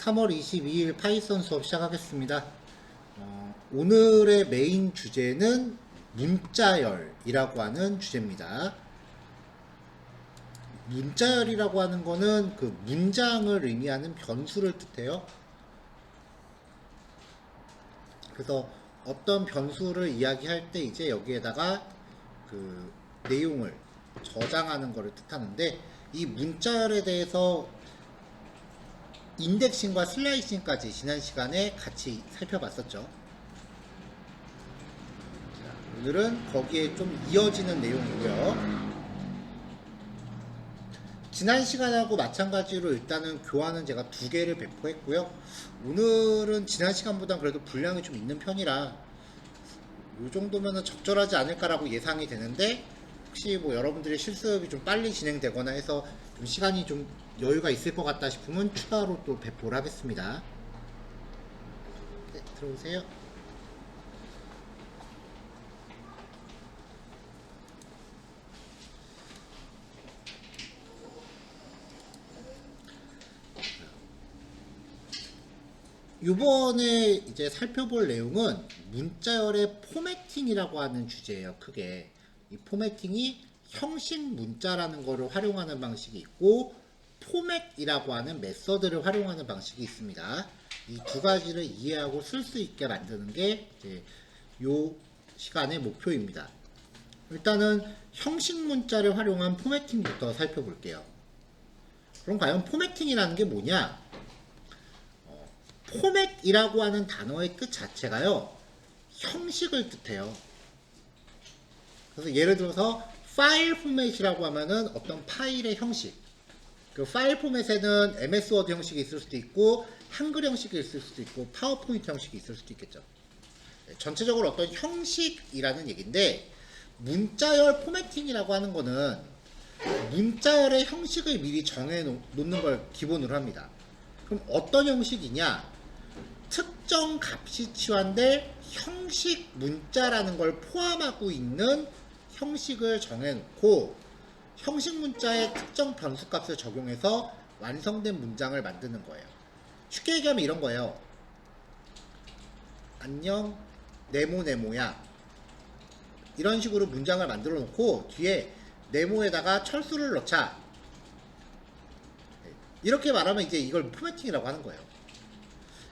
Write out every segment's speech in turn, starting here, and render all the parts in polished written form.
3월 22일 파이썬 수업 시작하겠습니다. 오늘의 메인 주제는 문자열이라고 하는 주제입니다. 문자열이라고 하는 거는 그 문장을 의미하는 변수를 뜻해요. 그래서 어떤 변수를 이야기할 때 이제 여기에다가 그 내용을 저장하는 것을 뜻하는데, 이 문자열에 대해서 인덱싱과 슬라이싱까지 지난 시간에 같이 살펴봤었죠. 오늘은 거기에 좀 이어지는 내용이고요. 지난 시간하고 마찬가지로 일단은 교환은 제가 2개를 배포했고요. 오늘은 지난 시간보다 그래도 분량이 좀 있는 편이라 이 정도면 적절하지 않을까라고 예상이 되는데, 혹시 뭐 여러분들의 실습이 좀 빨리 진행되거나 해서 좀 시간이 좀 여유가 있을 것 같다 싶으면 추가로 또 배포를 하겠습니다. 네, 들어오세요. 이번에 이제 살펴볼 내용은 문자열의 포매팅이라고 하는 주제예요. 크게 이 포매팅이 형식 문자라는 거를 활용하는 방식이 있고, 포맷이라고 하는 메서드를 활용하는 방식이 있습니다. 이 두 가지를 이해하고 쓸 수 있게 만드는 게 이제 요 시간의 목표입니다. 일단은 형식 문자를 활용한 포매팅부터 살펴볼게요. 그럼 과연 포매팅이라는 게 뭐냐? 포맷이라고 하는 단어의 뜻 자체가요, 형식을 뜻해요. 그래서 예를 들어서 파일 포맷이라고 하면은 어떤 파일의 형식, 그 파일 포맷에는 MS 워드 형식이 있을 수도 있고, 한글 형식이 있을 수도 있고, 파워포인트 형식이 있을 수도 있겠죠. 전체적으로 어떤 형식이라는 얘기인데, 문자열 포매팅이라고 하는 거는 문자열의 형식을 미리 정해 놓는 걸 기본으로 합니다. 그럼 어떤 형식이냐? 특정 값이 치환될 형식 문자라는 걸 포함하고 있는 형식을 정해놓고, 형식 문자에 특정 변수 값을 적용해서 완성된 문장을 만드는 거예요. 쉽게 얘기하면 이런 거예요. 안녕, 네모야. 이런 식으로 문장을 만들어 놓고 뒤에 네모에다가 철수를 넣자. 이렇게 말하면 이제 이걸 포매팅이라고 하는 거예요.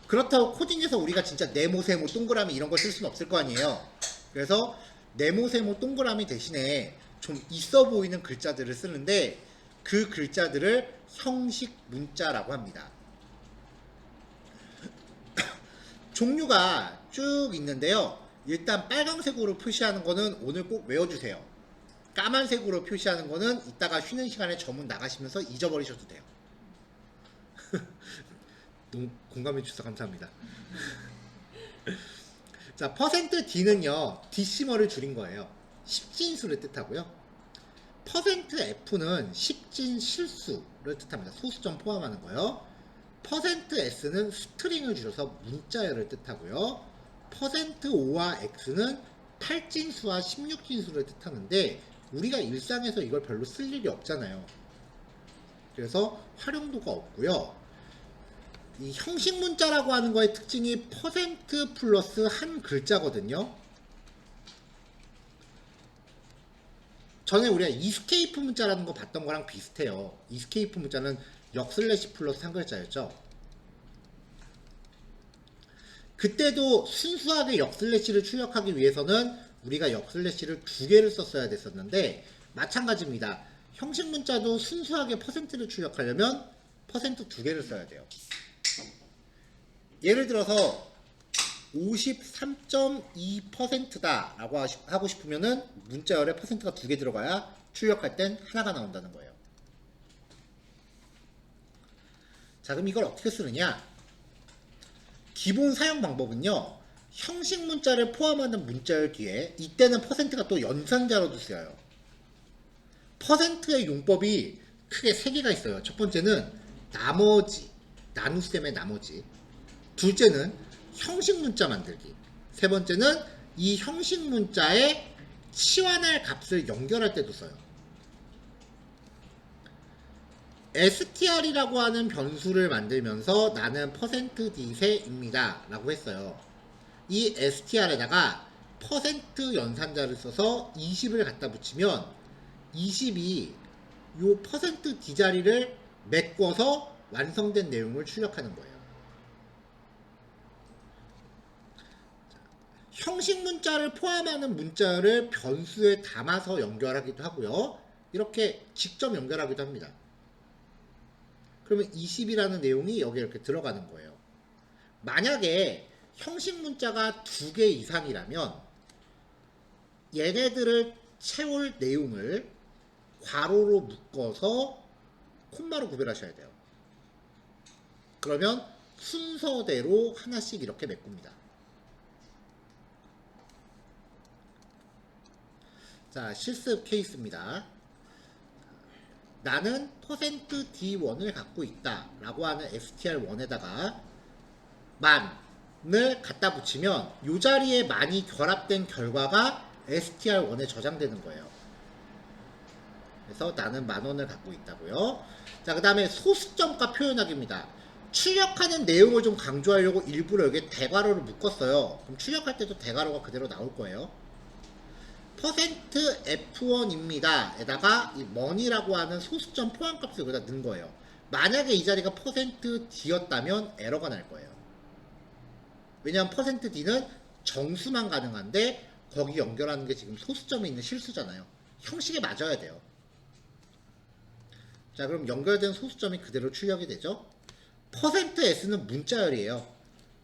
그렇다고 코딩에서 우리가 진짜 네모, 세모, 동그라미 이런 걸 쓸 수는 없을 거 아니에요. 그래서 네모, 세모, 동그라미 대신에 좀 있어 보이는 글자들을 쓰는데, 그 글자들을 형식 문자라고 합니다. 종류가 쭉 있는데요. 일단 빨간색으로 표시하는 거는 오늘 꼭 외워주세요. 까만색으로 표시하는 거는 이따가 쉬는 시간에 저문 나가시면서 잊어버리셔도 돼요. 너무 공감해 주셔서 감사합니다. 자, %D는요, 디시멀을 줄인 거예요. 십진수를 뜻하고요. %F는 십진 실수를 뜻합니다. 소수점 포함하는 거요. %S는 스트링을 줄여서 문자열을 뜻하고요. %O와 X는 8진수와 16진수를 뜻하는데, 우리가 일상에서 이걸 별로 쓸 일이 없잖아요. 그래서 활용도가 없고요. 이 형식 문자라고 하는 거의 특징이 % 플러스 한 글자거든요. 전에 우리가 이스케이프 문자라는 거 봤던 거랑 비슷해요. 이스케이프 문자는 역슬래시 플러스 한 글자였죠. 그때도 순수하게 역슬래시를 출력하기 위해서는 우리가 역슬래시를 2개를 썼어야 됐었는데, 마찬가지입니다. 형식 문자도 순수하게 %를 출력하려면 % 2개를 써야 돼요. 예를 들어서 53.2%다 라고 하고 싶으면은 문자열에 %가 2개 들어가야 출력할 땐 하나가 나온다는 거예요. 자, 그럼 이걸 어떻게 쓰느냐? 기본 사용 방법은요, 형식 문자를 포함하는 문자열 뒤에 이때는 %가 또 연산자로도 쓰여요. %의 용법이 크게 3개가 있어요. 첫 번째는 나머지, 나눗셈의 나머지. 둘째는 형식 문자 만들기. 세 번째는 이 형식 문자에 치환할 값을 연결할 때도 써요. str이라고 하는 변수를 만들면서 나는 %d세입니다 라고 했어요. 이 str에다가 퍼센트 연산자를 써서 20을 갖다 붙이면 20이 요 %d 자리를 메꿔서 완성된 내용을 출력하는 거예요. 형식 문자를 포함하는 문자를 변수에 담아서 연결하기도 하고요. 이렇게 직접 연결하기도 합니다. 그러면 20이라는 내용이 여기 이렇게 들어가는 거예요. 만약에 형식 문자가 2개 이상이라면 얘네들을 채울 내용을 괄호로 묶어서 콤마로 구별하셔야 돼요. 그러면 순서대로 하나씩 이렇게 메꿉니다. 자, 실습 케이스입니다. 나는 %d1을 갖고 있다 라고 하는 str1에다가 만을 갖다 붙이면 이 자리에 만이 결합된 결과가 str1에 저장되는 거예요. 그래서 나는 10,000원을 갖고 있다고요. 자, 그 다음에 소수점과 표현하기입니다. 출력하는 내용을 좀 강조하려고 일부러 여기에 대괄호를 묶었어요. 그럼 출력할 때도 대괄호가 그대로 나올 거예요. %f1입니다 에다가 이 money라고 하는 소수점 포함값을 여기다 넣은 거예요. 만약에 이 자리가 %d였다면 에러가 날 거예요. 왜냐하면 %d는 정수만 가능한데 거기 연결하는 게 지금 소수점에 있는 실수잖아요. 형식에 맞아야 돼요. 자, 그럼 연결된 소수점이 그대로 출력이 되죠. %s는 문자열이에요.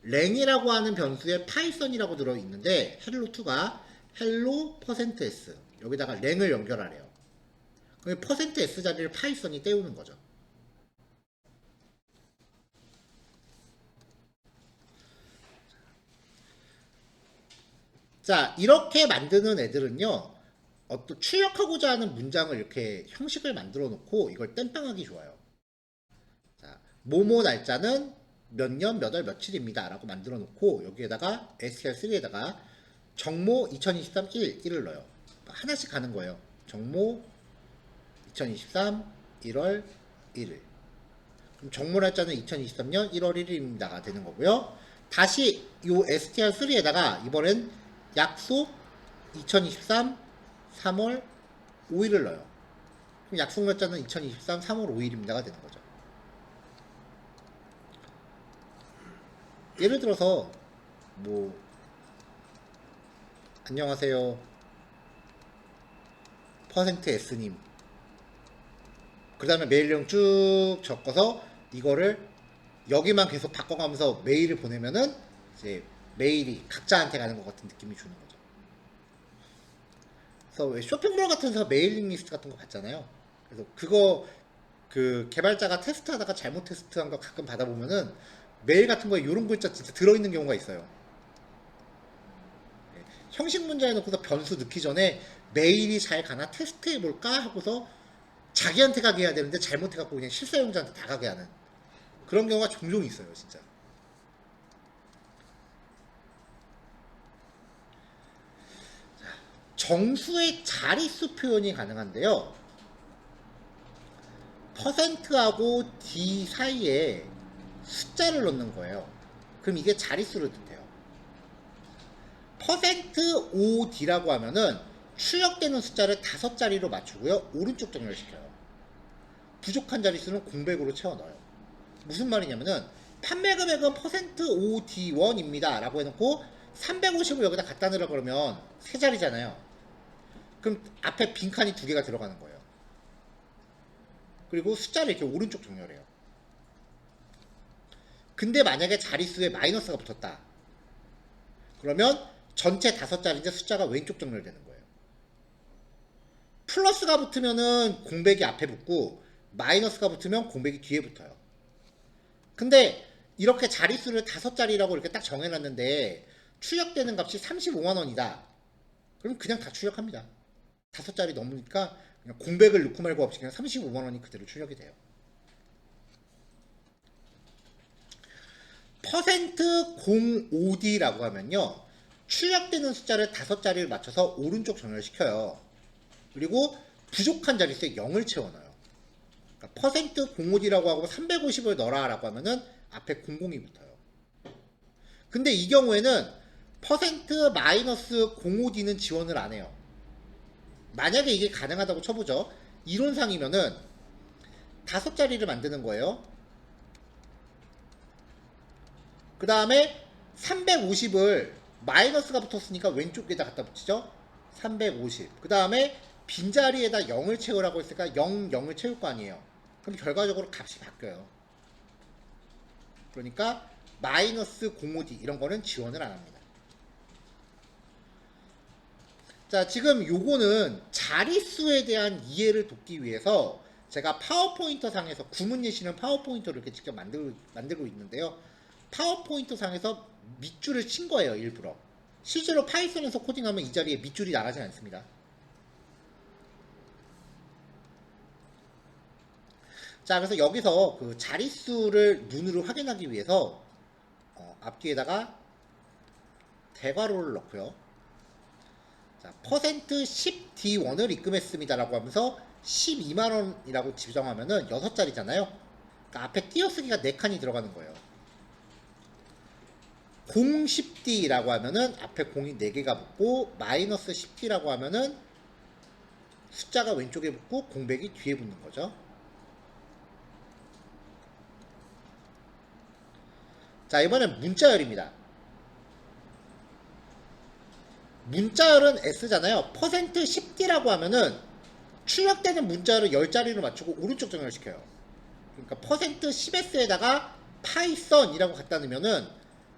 랭이라고 하는 변수에 파이썬이라고 들어있는데 hello2가 hello %s 여기다가 랭을 연결하래요. 그럼 %s 자리를 파이썬이 떼우는 거죠. 자, 이렇게 만드는 애들은요, 또 출력하고자 하는 문장을 이렇게 형식을 만들어 놓고 이걸 땜빵하기 좋아요. 자, 뭐뭐 날짜는 몇 년 몇 월 며칠입니다 라고 만들어 놓고 여기에다가 str3에다가 정모 2023 1을 넣어요. 하나씩 가는 거예요. 정모 2023 1월 1일. 그럼 정모 날짜는 2023년 1월 1일입니다가 되는 거고요. 다시 이 str3에다가 이번엔 약속 2023 3월 5일을 넣어요. 그럼 약속 날짜는 2023 3월 5일입니다가 되는 거죠. 예를 들어서 뭐 안녕하세요 %s님 그 다음에 메일용 쭉 적어서 이거를 여기만 계속 바꿔가면서 메일을 보내면은 이제 메일이 각자한테 가는 것 같은 느낌이 주는 거죠. 그래서 왜 쇼핑몰 같은 데서 메일링 리스트 같은 거 봤잖아요. 그래서 그거 그 개발자가 테스트하다가 잘못 테스트한 거 가끔 받아보면은 메일 같은 거에 이런 글자 진짜 들어있는 경우가 있어요. 형식 문제 해놓고서 변수 넣기 전에 메일이 잘 가나 테스트해볼까 하고서 자기한테 가게 해야 되는데 잘못해갖고 그냥 실사용자한테 다 가게 하는 그런 경우가 종종 있어요, 진짜. 정수의 자릿수 표현이 가능한데요. %하고 d 사이에 숫자를 넣는 거예요. 그럼 이게 자릿수를 뜻해요. %OD라고 하면은 출력되는 숫자를 5자리로 맞추고요. 오른쪽 정렬시켜요. 부족한 자릿수는 공백으로 채워 넣어요. 무슨 말이냐면은 판매 금액은 %OD1입니다 라고 해놓고 350을 여기다 갖다 넣으라 그러면 3자리잖아요. 그럼 앞에 빈칸이 2개가 들어가는 거예요. 그리고 숫자를 이렇게 오른쪽 정렬해요. 근데 만약에 자릿수에 마이너스가 붙었다. 그러면 전체 5자리인데 숫자가 왼쪽 정렬되는 거예요. 플러스가 붙으면은 공백이 앞에 붙고 마이너스가 붙으면 공백이 뒤에 붙어요. 근데 이렇게 자릿수를 5자리라고 이렇게 딱 정해놨는데 출력되는 값이 35만원이다. 그럼 그냥 다 출력합니다. 5자리 넘으니까 그냥 공백을 넣고 말고 없이 그냥 35만원이 그대로 출력이 돼요. %05D라고 하면요. 출력되는 숫자를 5자리를 맞춰서 오른쪽 정렬시켜요. 그리고 부족한 자릿수에 0을 채워넣어요. 그러니까 퍼센트 05D라고 하고 350을 넣어라 라고 하면은 앞에 00이 붙어요. 근데 이 경우에는 퍼센트 마이너스 05D는 지원을 안 해요. 만약에 이게 가능하다고 쳐보죠. 이론상이면은 5자리를 만드는 거예요. 그 다음에 350을 마이너스가 붙었으니까 왼쪽에다 갖다 붙이죠. 350. 그 다음에 빈자리에다 0을 채우라고 했으니까 0, 0을 채울 거 아니에요. 그럼 결과적으로 값이 바뀌어요. 그러니까 마이너스 05D 이런 거는 지원을 안 합니다. 자, 지금 요거는 자릿수에 대한 이해를 돕기 위해서 제가 파워포인터 상에서 구문 예시는 파워포인터를 이렇게 직접 만들고 있는데요. 파워포인터 상에서 밑줄을 친 거예요, 일부러. 실제로 파이썬에서 코딩하면 이 자리에 밑줄이 나가지 않습니다. 자, 그래서 여기서 그 자릿수를 눈으로 확인하기 위해서 앞뒤에다가 대괄호를 넣고요. 자, 퍼센트 10D1을 입금했습니다라고 하면서 12만원이라고 지정하면은 6자리잖아요. 그러니까 앞에 띄어쓰기가 4칸이 들어가는 거예요. 010D라고 하면은 앞에 0이 4개가 붙고 마이너스 10D라고 하면은 숫자가 왼쪽에 붙고 공백이 뒤에 붙는 거죠. 자, 이번엔 문자열입니다. 문자열은 S잖아요. 퍼센트 10D라고 하면은 출력되는 문자열을 10자리로 맞추고 오른쪽 정렬시켜요. 그러니까 퍼센트 10S에다가 파이썬이라고 갖다 넣으면은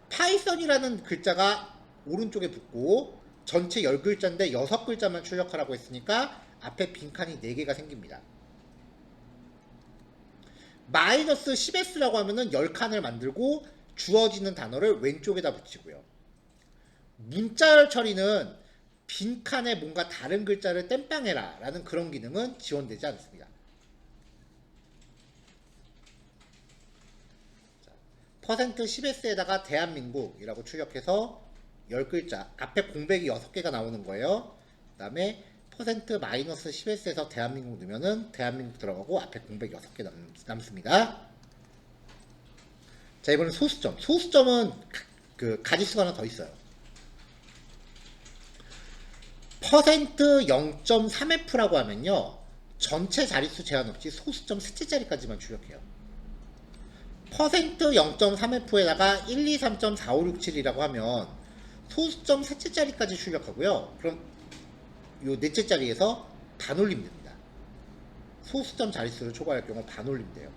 파이썬이라는 글자가 오른쪽에 붙고 전체 10글자인데 6글자만 출력하라고 했으니까 앞에 빈칸이 4개가 생깁니다. 마이너스 10S라고 하면은 10칸을 만들고 주어지는 단어를 왼쪽에다 붙이고요. 문자열 처리는 빈칸에 뭔가 다른 글자를 땜빵해라 라는 그런 기능은 지원되지 않습니다. 퍼센트 10S에다가 대한민국이라고 출력해서 10글자 앞에 공백이 6개가 나오는 거예요. 그 다음에 퍼센트 마이너스 10S에서 대한민국 넣으면은 대한민국 들어가고 앞에 공백 6개 남습니다. 자, 이번엔 소수점. 소수점은 그 가지수가 하나 더 있어요. 퍼센트 0.3F라고 하면요, 전체 자릿수 제한 없이 소수점 셋째 자리까지만 출력해요. 퍼센트 0.3F에다가 1, 2, 3.4567이라고 하면 소수점 셋째 자리까지 출력하고요. 그럼 요 넷째 자리에서 반올림 됩니다. 소수점 자릿수를 초과할 경우 반올림 돼요.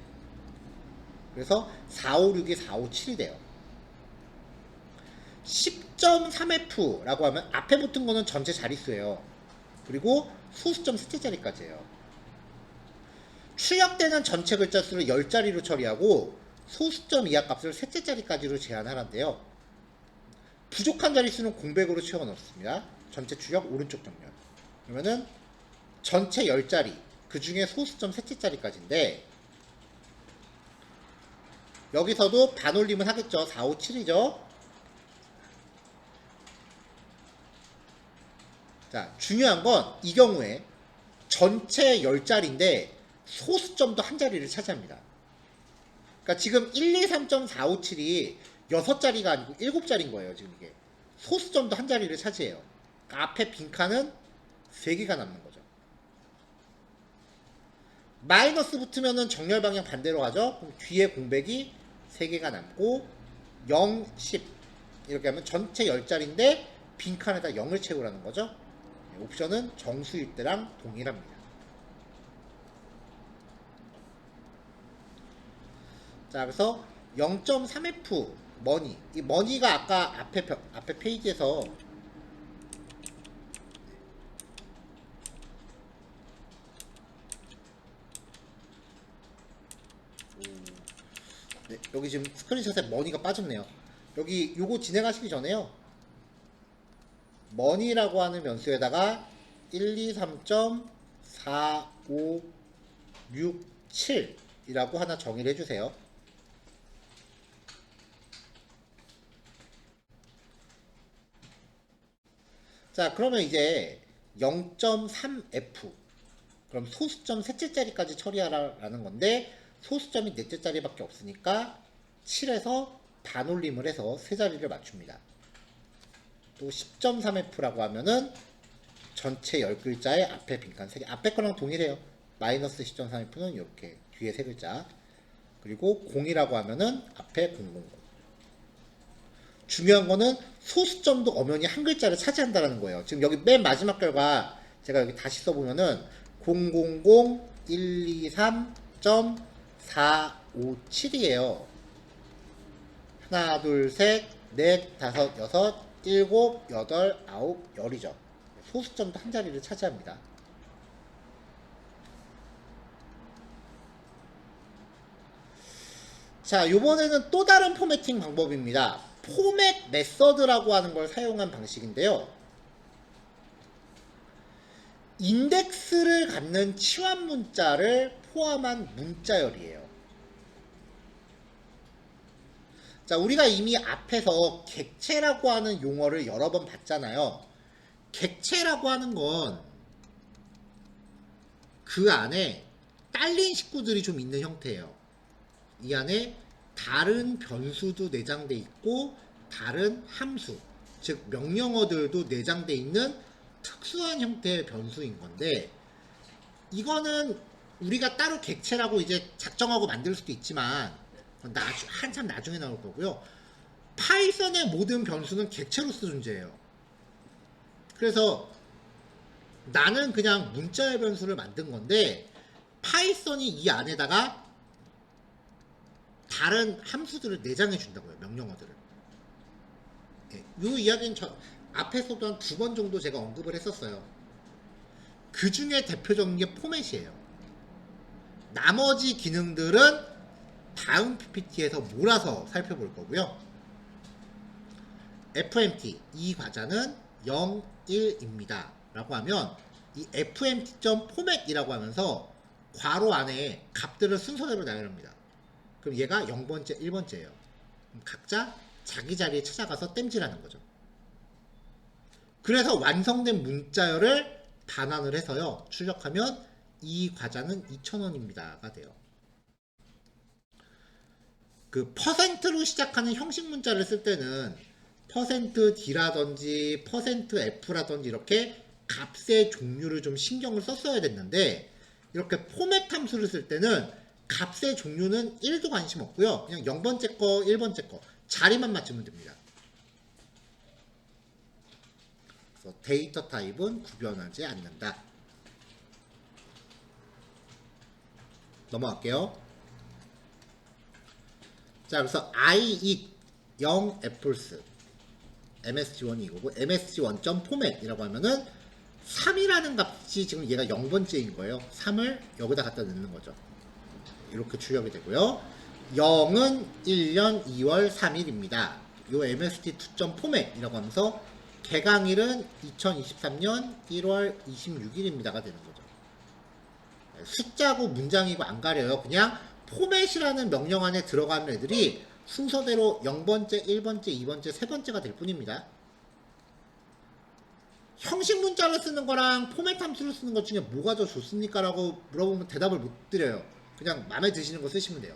그래서 456이 457이 돼요. 10.3F라고 하면 앞에 붙은 거는 전체 자릿수예요. 그리고 소수점 셋째 자리까지예요. 출력되는 전체 글자 수를 10자리로 처리하고 소수점 이하 값을 셋째 자리까지로 제한하는데요. 부족한 자릿수는 공백으로 채워 넣습니다. 전체 출력 오른쪽 정렬. 그러면은 전체 10자리, 그 중에 소수점 셋째 자리까지인데 여기서도 반올림은 하겠죠. 457이죠. 자, 중요한 건 이 경우에 전체 10자리인데 소수점도 한 자리를 차지합니다. 그러니까 지금 123.457이 6자리가 아니고 7자리인 거예요. 지금 이게 소수점도 한 자리를 차지해요. 그러니까 앞에 빈칸은 3개가 남는 거죠. 마이너스 붙으면은 정렬 방향 반대로 가죠. 그럼 뒤에 공백이 3개가 남고 0, 10 이렇게 하면 전체 10자리인데 빈칸에다 0을 채우라는 거죠. 옵션은 정수일 때랑 동일합니다. 자, 그래서 0.3F 머니, 이 머니가 아까 앞에 페이지에서 네, 여기 지금 스크린샷에 머니가 빠졌네요. 여기 요거 진행하시기 전에요, 머니라고 하는 변수에다가 123.4567이라고 하나 정의를 해주세요. 자, 그러면 이제 0.3F 그럼 소수점 셋째 자리까지 처리하라는 건데 소수점이 넷째 자리밖에 없으니까 7에서 반올림을 해서 세 자리를 맞춥니다. 또 10.3F라고 하면은 전체 10글자의 앞에 빈칸 3개. 앞에 거랑 동일해요. 마이너스 10.3F는 이렇게 뒤에 3글자. 그리고 0이라고 하면은 앞에 000. 중요한 거는 소수점도 엄연히 한 글자를 차지한다는 거예요. 지금 여기 맨 마지막 결과 제가 여기 다시 써보면은 000-123.457이에요. 하나, 둘, 셋, 넷, 다섯, 여섯, 일곱, 여덟, 아홉, 열이죠. 소수점도 한 자리를 차지합니다. 자, 요번에는 또 다른 포매팅 방법입니다. 포맷 메서드라고 하는 걸 사용한 방식인데요. 인덱스를 갖는 치환 문자를 포함한 문자열이에요. 자, 우리가 이미 앞에서 객체라고 하는 용어를 여러 번 봤잖아요. 객체라고 하는 건 그 안에 딸린 식구들이 좀 있는 형태예요. 이 안에 다른 변수도 내장돼 있고 다른 함수, 즉 명령어들도 내장돼 있는 특수한 형태의 변수인 건데, 이거는 우리가 따로 객체라고 이제 작정하고 만들 수도 있지만 한참 나중에 나올 거고요. 파이썬의 모든 변수는 객체로서 존재해요. 그래서 나는 그냥 문자의 변수를 만든 건데 파이썬이 이 안에다가 다른 함수들을 내장해 준다고요. 명령어들을. 이 이야기는 앞에서도 한 2번 정도 제가 언급을 했었어요. 그 중에 대표적인 게 포맷이에요. 나머지 기능들은 다음 PPT에서 몰아서 살펴볼 거고요. FMT, 이 과자는 0, 1입니다. 라고 하면 이 fmt.format이라고 하면서 괄호 안에 값들을 순서대로 나열합니다. 그럼 얘가 0번째, 1번째예요. 각자 자기 자리에 찾아가서 땜질하는 거죠. 그래서 완성된 문자열을 반환을 해서요, 출력하면 이 과자는 2,000원입니다가 돼요. 그 %로 시작하는 형식 문자를 쓸 때는 %d라든지 %f라든지 이렇게 값의 종류를 좀 신경을 썼어야 됐는데, 이렇게 포맷 함수를 쓸 때는 값의 종류는 1도 관심 없고요. 그냥 0번째 거, 1번째 거 자리만 맞추면 됩니다. 그래서 데이터 타입은 구별하지 않는다. 넘어갈게요. 자, 그래서 I eat 0 apples MSG1이 이거고, MSG1.format이라고 하면은 3이라는 값이 지금 얘가 0번째인 거예요. 3을 여기다 갖다 넣는 거죠. 이렇게 출력이 되고요. 0은 1년 2월 3일입니다. 요 MSG2.format이라고 하면서 개강일은 2023년 1월 26일입니다가 되는 거죠. 숫자고 문장이고 안 가려요. 그냥 포맷이라는 명령 안에 들어가는 애들이 순서대로 0번째, 1번째, 2번째, 3번째가 될 뿐입니다. 형식 문자를 쓰는 거랑 포맷 함수를 쓰는 것 중에 뭐가 더 좋습니까? 라고 물어보면 대답을 못 드려요. 그냥 마음에 드시는 거 쓰시면 돼요.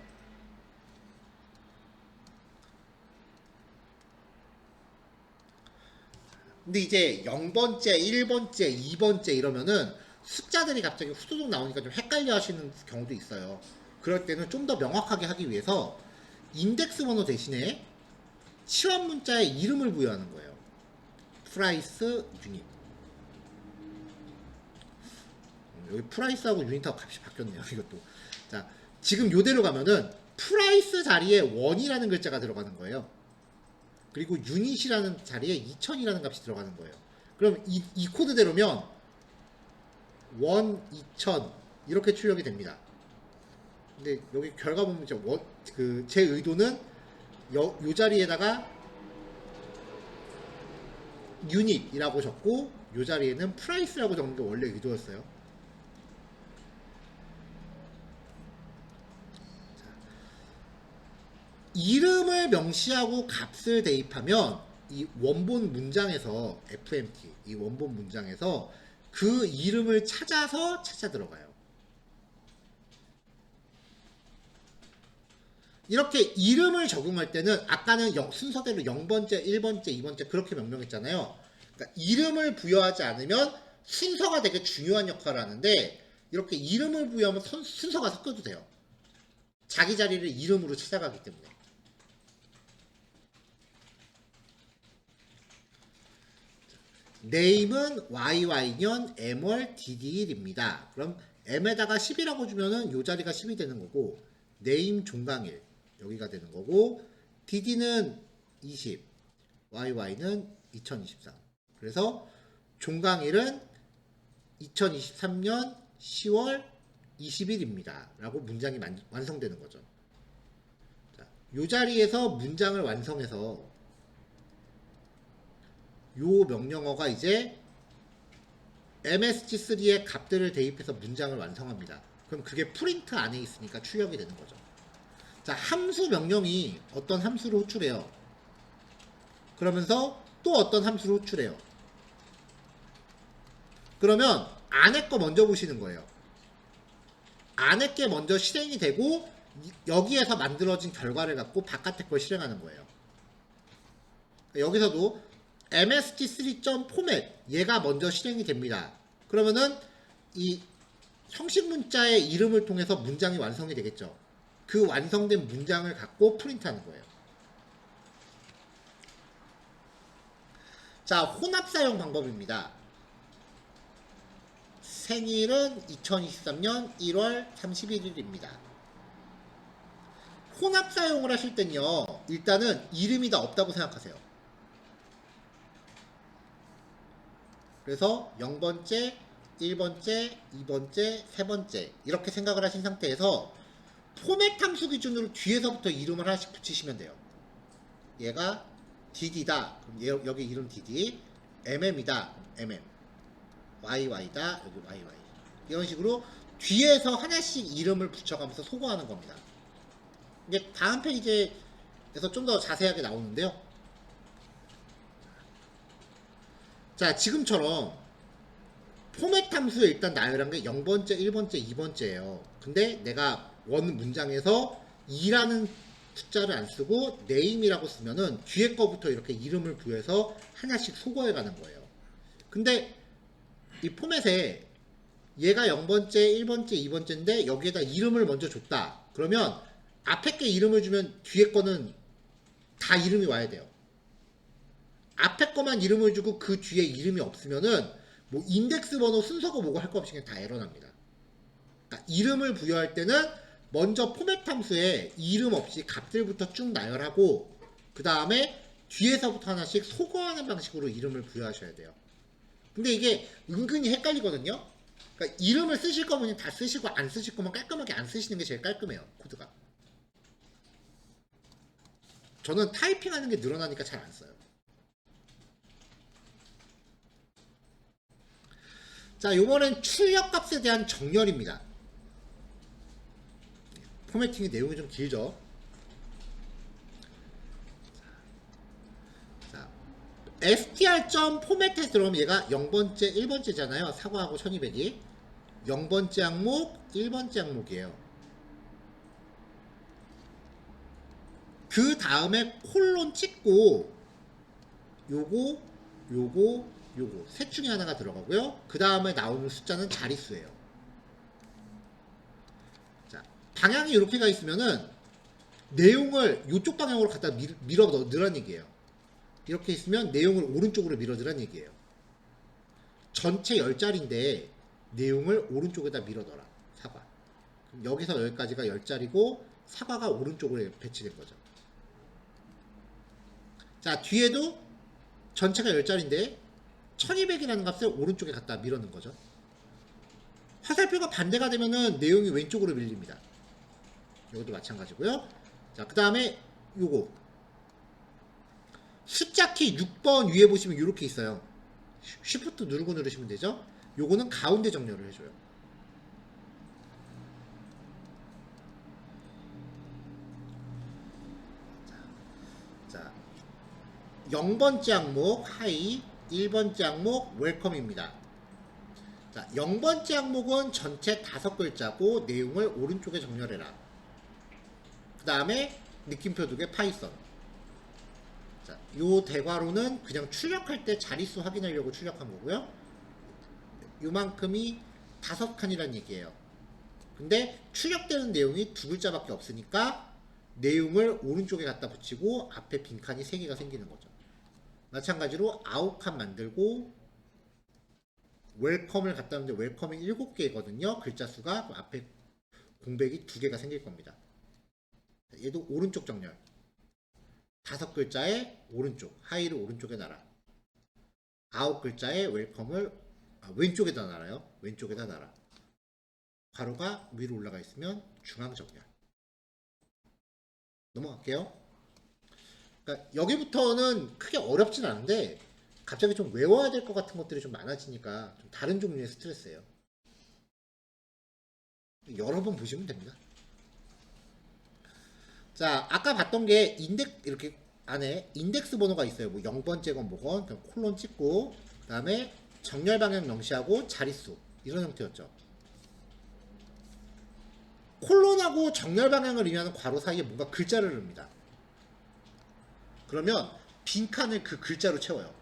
근데 이제 0번째, 1번째, 2번째 이러면은 숫자들이 갑자기 후두둑 나오니까 좀 헷갈려 하시는 경우도 있어요. 그럴 때는 좀 더 명확하게 하기 위해서 인덱스 번호 대신에 치환 문자의 이름을 부여하는 거예요. 프라이스 유닛. 여기 프라이스하고 유닛하고 값이 바뀌었네요. 이것도. 자, 지금 요대로 가면은 프라이스 자리에 1이라는 글자가 들어가는 거예요. 그리고 유닛이라는 자리에 2000이라는 값이 들어가는 거예요. 그럼 이 코드대로면 1, 2000 이렇게 출력이 됩니다. 근데 여기 결과 보면 제 의도는 요 자리에다가 유닛이라고 적고 요 자리에는 프라이스라고 적는 게 원래 의도였어요. 이름을 명시하고 값을 대입하면 이 원본 문장에서 FMT, 이 원본 문장에서 그 이름을 찾아서 찾아 들어가요. 이렇게 이름을 적용할 때는 아까는 순서대로 0번째, 1번째, 2번째 그렇게 명명했잖아요. 그러니까 이름을 부여하지 않으면 순서가 되게 중요한 역할을 하는데 이렇게 이름을 부여하면 순서가 섞여도 돼요. 자기 자리를 이름으로 찾아가기 때문에. 네임은 YY년 M월 DD1입니다. 그럼 M에다가 10이라고 주면은 요 자리가 10이 되는 거고 네임 종강일 여기가 되는 거고 DD는 20 YY는 2023 그래서 종강일은 2023년 10월 20일입니다 라고 문장이 완성되는 거죠. 자, 요 자리에서 문장을 완성해서 요 명령어가 이제 MSG3의 값들을 대입해서 문장을 완성합니다. 그럼 그게 프린트 안에 있으니까 출력이 되는 거죠. 자, 함수 명령이 어떤 함수를 호출해요. 그러면서 또 어떤 함수를 호출해요. 그러면 안에 거 먼저 보시는 거예요. 안에 게 먼저 실행이 되고 여기에서 만들어진 결과를 갖고 바깥의 걸 실행하는 거예요. 여기서도 msg3.format 얘가 먼저 실행이 됩니다. 그러면은 이 형식 문자의 이름을 통해서 문장이 완성이 되겠죠. 그 완성된 문장을 갖고 프린트하는 거예요. 자, 혼합 사용 방법입니다. 생일은 2023년 1월 31일입니다. 혼합 사용을 하실 땐요, 일단은 이름이 다 없다고 생각하세요. 그래서 0번째, 1번째, 2번째, 3번째 이렇게 생각을 하신 상태에서 포맷 함수 기준으로 뒤에서부터 이름을 하나씩 붙이시면 돼요. 얘가 DD다. 그럼 여기 이름 DD. MM이다. MM. YY다. 여기 YY. 이런 식으로 뒤에서 하나씩 이름을 붙여가면서 소거하는 겁니다. 이게 다음 페이지에서 좀 더 자세하게 나오는데요. 자, 지금처럼 포맷 함수에 일단 나열한 게 0번째, 1번째, 2번째예요. 근데 내가 원 문장에서 2라는 숫자를 안 쓰고 name이라고 쓰면은 뒤에 거부터 이렇게 이름을 부여해서 하나씩 소거해 가는 거예요. 근데 이 포맷에 얘가 0번째, 1번째, 2번째인데 여기에다 이름을 먼저 줬다. 그러면 앞에 게 이름을 주면 뒤에 거는 다 이름이 와야 돼요. 앞에 거만 이름을 주고 그 뒤에 이름이 없으면은 뭐 인덱스 번호 순서가 뭐고 할 거 없이 그냥 다 에러 납니다. 그러니까 이름을 부여할 때는 먼저 포맷 함수에 이름 없이 값들부터 쭉 나열하고 그 다음에 뒤에서부터 하나씩 소거하는 방식으로 이름을 부여하셔야 돼요. 근데 이게 은근히 헷갈리거든요. 그러니까 이름을 쓰실 거면 다 쓰시고 안 쓰실 거면 깔끔하게 안 쓰시는 게 제일 깔끔해요. 코드가. 저는 타이핑하는 게 늘어나니까 잘 안 써요. 자, 요번엔 출력값에 대한 정렬입니다. 포매팅의 내용이 좀 길죠. 자, str.format에 들어오면 얘가 0번째, 1번째잖아요. 사과하고 1200이 0번째 항목, 1번째 항목이에요. 그 다음에 콜론 찍고 요거 셋 중에 하나가 들어가고요. 그 다음에 나오는 숫자는 자릿수예요. 자, 방향이 이렇게 가 있으면은 내용을 이쪽 방향으로 갖다 밀어 넣으란 얘기예요. 이렇게 있으면 내용을 오른쪽으로 밀어 넣으란 얘기예요. 전체 10자리인데 내용을 오른쪽에다 밀어 넣어라. 사과. 그럼 여기서 여기까지가 10자리고 사과가 오른쪽으로 배치된 거죠. 자, 뒤에도 전체가 10자리인데 1200이라는 값을 오른쪽에 갖다 밀어 넣은 거죠. 화살표가 반대가 되면은 내용이 왼쪽으로 밀립니다. 이것도 마찬가지고요. 자, 그 다음에 요거 숫자키 6번 위에 보시면 이렇게 있어요. 쉬프트 누르고 누르시면 되죠. 요거는 가운데 정렬을 해줘요. 자, 0번째 항목 하이, 1번째 항목 웰컴입니다. 자, 0번째 항목은 전체 5글자고 내용을 오른쪽에 정렬해라. 다음에 느낌표 2개 파이썬. 자, 요 대괄호는 그냥 출력할 때 자릿수 확인하려고 출력한 거고요. 요만큼이 5칸이란 얘기예요. 근데 출력되는 내용이 2글자밖에 없으니까 내용을 오른쪽에 갖다 붙이고 앞에 빈칸이 3개가 생기는 거죠. 마찬가지로 9칸 만들고 웰컴을 갖다 놓는데 웰컴이 7개거든요. 글자 수가. 앞에 공백이 2개가 생길 겁니다. 얘도 오른쪽 정렬. 5글자의 오른쪽, 하이를 오른쪽에 놔라. 9글자의 웰컴을 왼쪽에다 놔라요. 왼쪽에다 놔라. 괄호가 위로 올라가 있으면 중앙 정렬. 넘어갈게요. 그러니까 여기부터는 크게 어렵진 않은데 갑자기 좀 외워야 될 것 같은 것들이 좀 많아지니까 좀 다른 종류의 스트레스예요. 여러 번 보시면 됩니다. 자, 아까 봤던 게 이렇게 안에 인덱스 번호가 있어요. 뭐 0번째건 뭐건 그냥 콜론 찍고 그 다음에 정렬 방향 명시하고 자릿수 이런 형태였죠. 콜론하고 정렬 방향을 의미하는 괄호 사이에 뭔가 글자를 넣습니다. 그러면 빈칸을 그 글자로 채워요.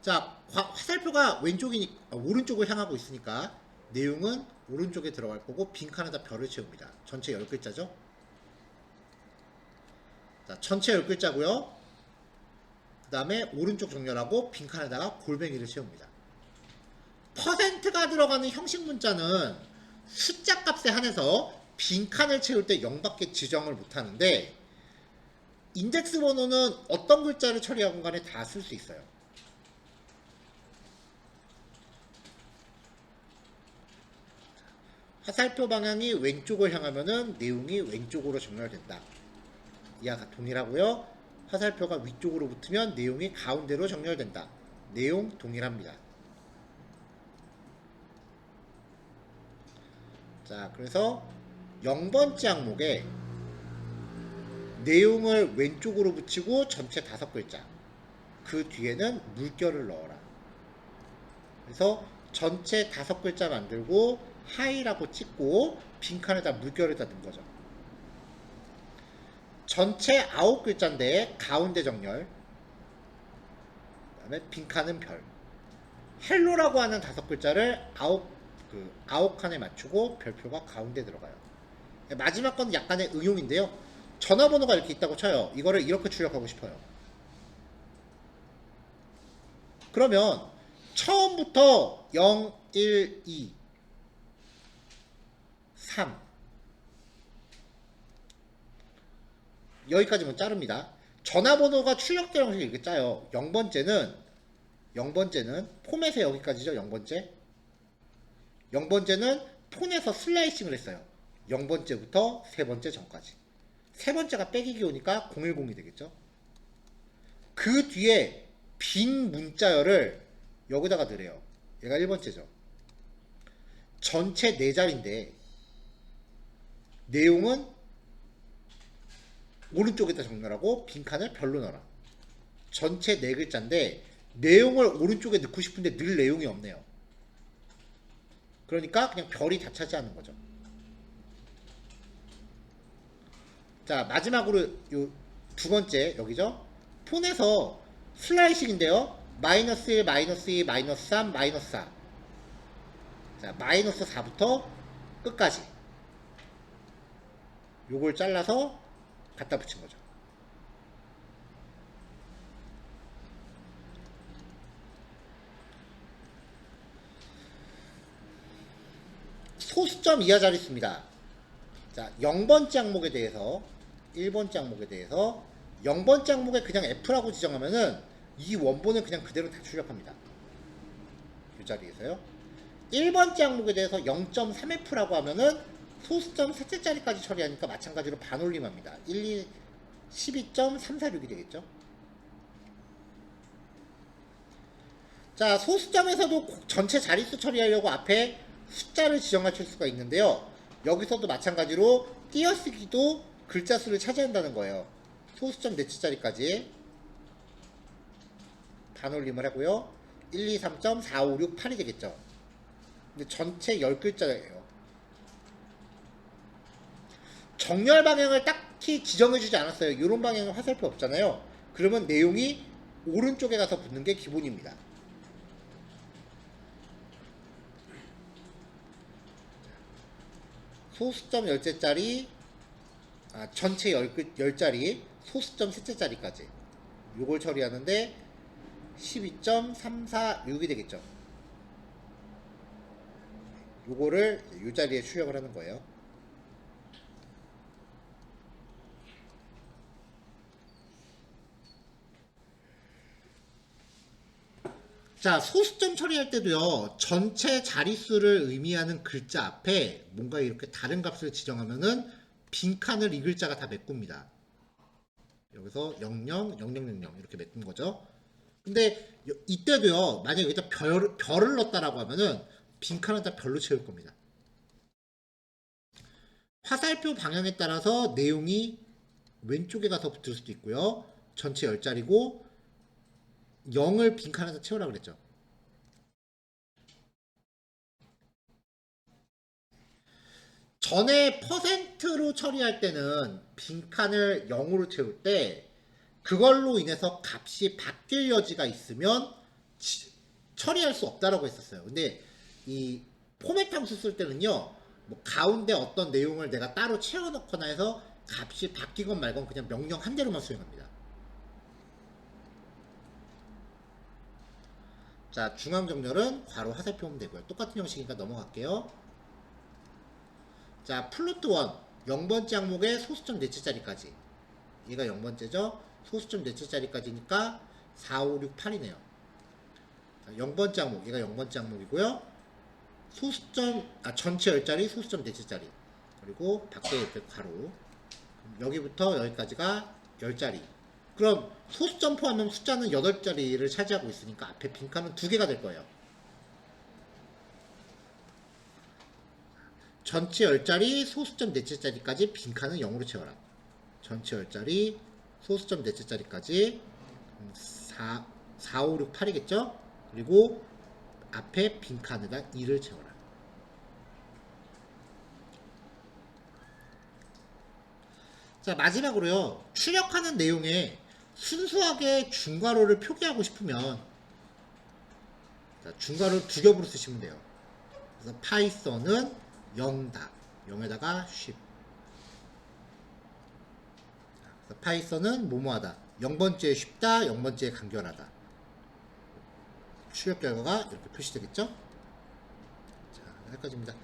자, 화살표가 오른쪽을 향하고 있으니까 내용은 오른쪽에 들어갈 거고 빈칸에다 별을 채웁니다. 전체 10글자죠. 자, 전체 10글자고요. 그 다음에 오른쪽 정렬하고 빈칸에다가 골뱅이를 채웁니다. 퍼센트가 들어가는 형식 문자는 숫자 값에 한해서 빈칸을 채울 때 0밖에 지정을 못하는데 인덱스 번호는 어떤 글자를 처리하건 간에 다 쓸 수 있어요. 화살표 방향이 왼쪽을 향하면은 내용이 왼쪽으로 정렬된다. 이하가 동일하고요. 화살표가 위쪽으로 붙으면 내용이 가운데로 정렬된다. 내용 동일합니다. 자, 그래서 0번째 항목에 내용을 왼쪽으로 붙이고 전체 5글자. 그 뒤에는 물결을 넣어라. 그래서 전체 5글자 만들고 하이라고 찍고 빈칸에다 물결에다 넣은 거죠. 전체 9글자인데 가운데 정렬. 그 다음에 빈칸은 별. 헬로라고 하는 5글자를 9칸에 맞추고 별표가 가운데 들어가요. 마지막 건 약간의 응용인데요. 전화번호가 이렇게 있다고 쳐요. 이거를 이렇게 출력하고 싶어요. 그러면 처음부터 0, 1, 2, 3 여기까지만 자릅니다. 전화번호가 출력되는 형식이 이렇게 짜요. 0번째는 폼에서 여기까지죠. 0번째는 폰에서 슬라이싱을 했어요. 0번째부터 3번째 전까지. 3번째가 빼기기 오니까 010이 되겠죠. 그 뒤에 빈 문자열을 여기다가 넣으래요. 얘가 1번째죠. 전체 4자리인데 내용은 오른쪽에다 정렬하고 빈칸을 별로 넣어라. 전체 4글자인데 내용을 오른쪽에 넣고 싶은데 늘 내용이 없네요. 그러니까 그냥 별이 다 차지하는 거죠. 자, 마지막으로 요 2번째 여기죠. 폰에서 슬라이싱인데요. 마이너스 1, 마이너스 2, 마이너스 3, 마이너스 4. 자, 마이너스 4부터 끝까지. 요걸 잘라서 갖다 붙인 거죠. 소수점 이하 자릿수입니다. 자, 0번째 항목에 대해서 1번째 항목에 대해서 0번째 항목에 그냥 F라고 지정하면은 이 원본을 그냥 그대로 다 출력합니다. 이 자리에서요. 1번째 항목에 대해서 0.3F라고 하면은 소수점 셋째 자리까지 처리하니까 마찬가지로 반올림합니다. 12.346이 되겠죠. 자, 소수점에서도 전체 자릿수 처리하려고 앞에 숫자를 지정하실 수가 있는데요. 여기서도 마찬가지로 띄어쓰기도 글자 수를 차지한다는 거예요. 소수점 넷째 자리까지 반올림을 하고요. 1, 2, 3.4, 5, 6, 8이 되겠죠. 근데 전체 10글자예요. 정렬 방향을 딱히 지정해주지 않았어요. 이런 방향은 화살표 없잖아요. 그러면 내용이 오른쪽에 가서 붙는 게 기본입니다. 소수점 10개짜리, 전체 10자리, 소수점 3개짜리까지 요걸 처리하는데 12.346이 되겠죠. 요거를 요 자리에 출력을 하는 거예요. 자, 소수점 처리할 때도요, 전체 자릿수를 의미하는 글자 앞에 뭔가 이렇게 다른 값을 지정하면은 빈칸을 이 글자가 다 메꿉니다. 여기서 00, 0000 이렇게 메꾼 거죠. 근데 이때도요, 만약에 여기다 별을 넣었다라고 하면은 빈칸은 다 별로 채울 겁니다. 화살표 방향에 따라서 내용이 왼쪽에 가서 붙을 수도 있고요. 전체 10자리고 0을 빈칸에서 채우라 그랬죠. 전에 퍼센트로 처리할 때는 빈칸을 0으로 채울 때 그걸로 인해서 값이 바뀔 여지가 있으면 처리할 수 없다라고 했었어요. 근데 이 포맷 함수 쓸 때는요, 뭐 가운데 어떤 내용을 내가 따로 채워넣거나 해서 값이 바뀌건 말건 그냥 명령 한 대로만 수행합니다. 자, 중앙 정렬은 괄호 화살표 하면 되고요. 똑같은 형식이니까 넘어갈게요. 자, 플로트 1 0번째 항목에 소수점 4채짜리까지, 얘가 0번째죠. 소수점 4채짜리까지니까 4, 5, 6, 8이네요 0번째 항목, 얘가 0번째 항목이고요. 소수점, 전체 10자리, 소수점 4채짜리, 그리고 밖에 이렇게 괄호, 여기부터 여기까지가 10자리. 그럼 소수점 포함하면 숫자는 8자리를 차지하고 있으니까 앞에 빈칸은 2개가 될 거예요. 전체 10자리, 소수점 4채짜리까지 빈칸은 0으로 채워라. 전체 10자리, 소수점 4채짜리까지 4, 5, 6, 8이겠죠? 그리고 앞에 빈칸에다 2를 채워라. 자, 마지막으로요, 출력하는 내용에 순수하게 중괄호를 표기하고 싶으면, 자, 중괄호를 두 겹으로 쓰시면 돼요. 그래서 파이썬은 0다, 0에다가 쉽. 그래서 파이썬은 뭐뭐하다, 0번째에 쉽다, 0번째에 간결하다. 출력 결과가 이렇게 표시되겠죠? 자, 여기까지입니다.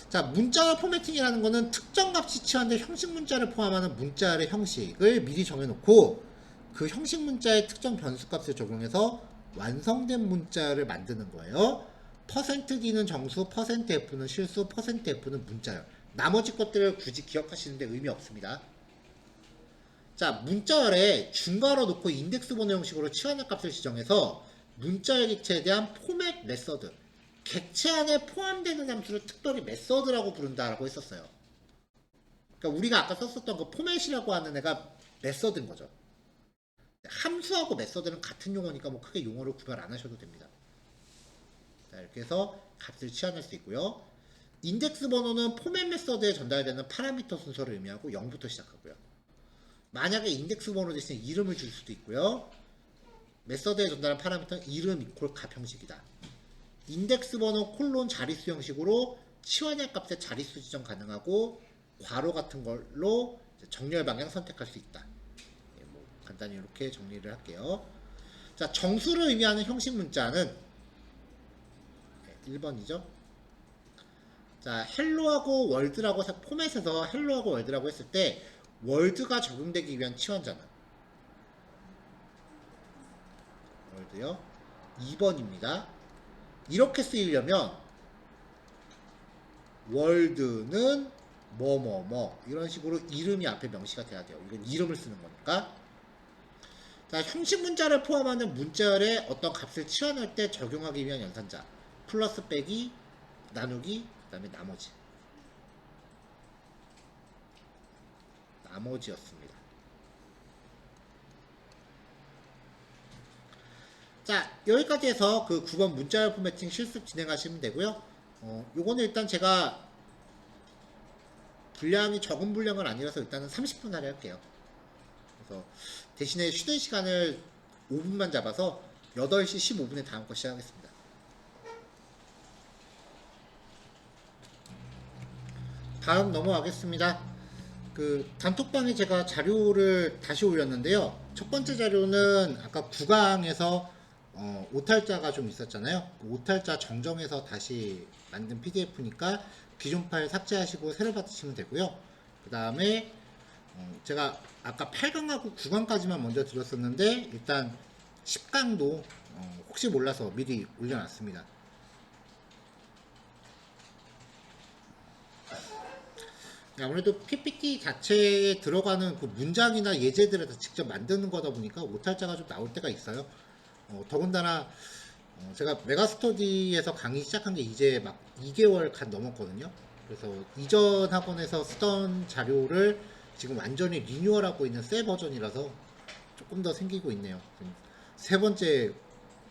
자, 문자열 포매팅이라는 거는 특정 값이 취한된 형식 문자를 포함하는 문자열의 형식을 미리 정해놓고 그 형식 문자의 특정 변수값을 적용해서 완성된 문자열을 만드는 거예요. %d는 정수, %f는 실수, %f는 문자열. 나머지 것들을 굳이 기억하시는데 의미 없습니다. 자, 문자열에 중괄호 놓고 인덱스 번호 형식으로 치환의 값을 지정해서 문자열 객체에 대한 포맷 메서드, 객체 안에 포함되는 함수를 특별히 메서드라고 부른다라고 했었어요. 그러니까 우리가 아까 썼었던 그 포맷이라고 하는 애가 메서드인 거죠. 함수하고 메서드는 같은 용어니까 뭐 크게 용어를 구별 안 하셔도 됩니다. 자, 이렇게 해서 값을 치환할 수 있고요. 인덱스 번호는 포맷 메서드에 전달되는 파라미터 순서를 의미하고 0부터 시작하고요. 만약에 인덱스 번호 대신 이름을 줄 수도 있고요. 메서드에 전달한 파라미터는 이름 이퀄 값 형식이다. 인덱스 번호 콜론 자릿수 형식으로 치환할 값의 자릿수 지정 가능하고 괄호 같은 걸로 정렬 방향 선택할 수 있다. 뭐 간단히 이렇게 정리를 할게요. 자, 정수를 의미하는 형식 문자는 1번이죠. 자, 헬로하고 월드라고 포맷에서 헬로하고 월드라고 했을 때 월드가 적용되기 위한 치환자는 월드요. 2번입니다. 이렇게 쓰이려면 월드는 뭐뭐뭐 이런 식으로 이름이 앞에 명시가 돼야 돼요. 이건 이름을 쓰는 거니까. 자, 형식 문자를 포함하는 문자열에 어떤 값을 치환할 때 적용하기 위한 연산자, 플러스 빼기, 나누기, 그 다음에 나머지였습니다. 자, 여기까지 해서 그 9번 문자열 포매팅 실습 진행하시면 되고요. 요거는 일단 제가 분량이 적은 분량은 아니라서 일단은 30분 하려 할게요. 그래서 대신에 쉬는 시간을 5분만 잡아서 8시 15분에 다음 거 시작하겠습니다. 다음 넘어가겠습니다. 그 단톡방에 제가 자료를 다시 올렸는데요. 첫 번째 자료는 아까 9강에서 오탈자가 좀 있었잖아요. 그 오탈자 정정해서 다시 만든 PDF니까 기존 파일 삭제하시고 새로 받으시면 되고요. 그 다음에 제가 아까 8강하고 9강까지만 먼저 드렸었는데 일단 10강도 혹시 몰라서 미리 올려놨습니다. 아무래도 PPT 자체에 들어가는 그 문장이나 예제들을 다 직접 만드는 거다 보니까 오탈자가 좀 나올 때가 있어요. 더군다나 제가 메가스터디에서 강의 시작한 게 이제 막 2개월 간 넘었거든요. 그래서 이전 학원에서 쓰던 자료를 지금 완전히 리뉴얼하고 있는 새 버전이라서 조금 더 생기고 있네요. 세 번째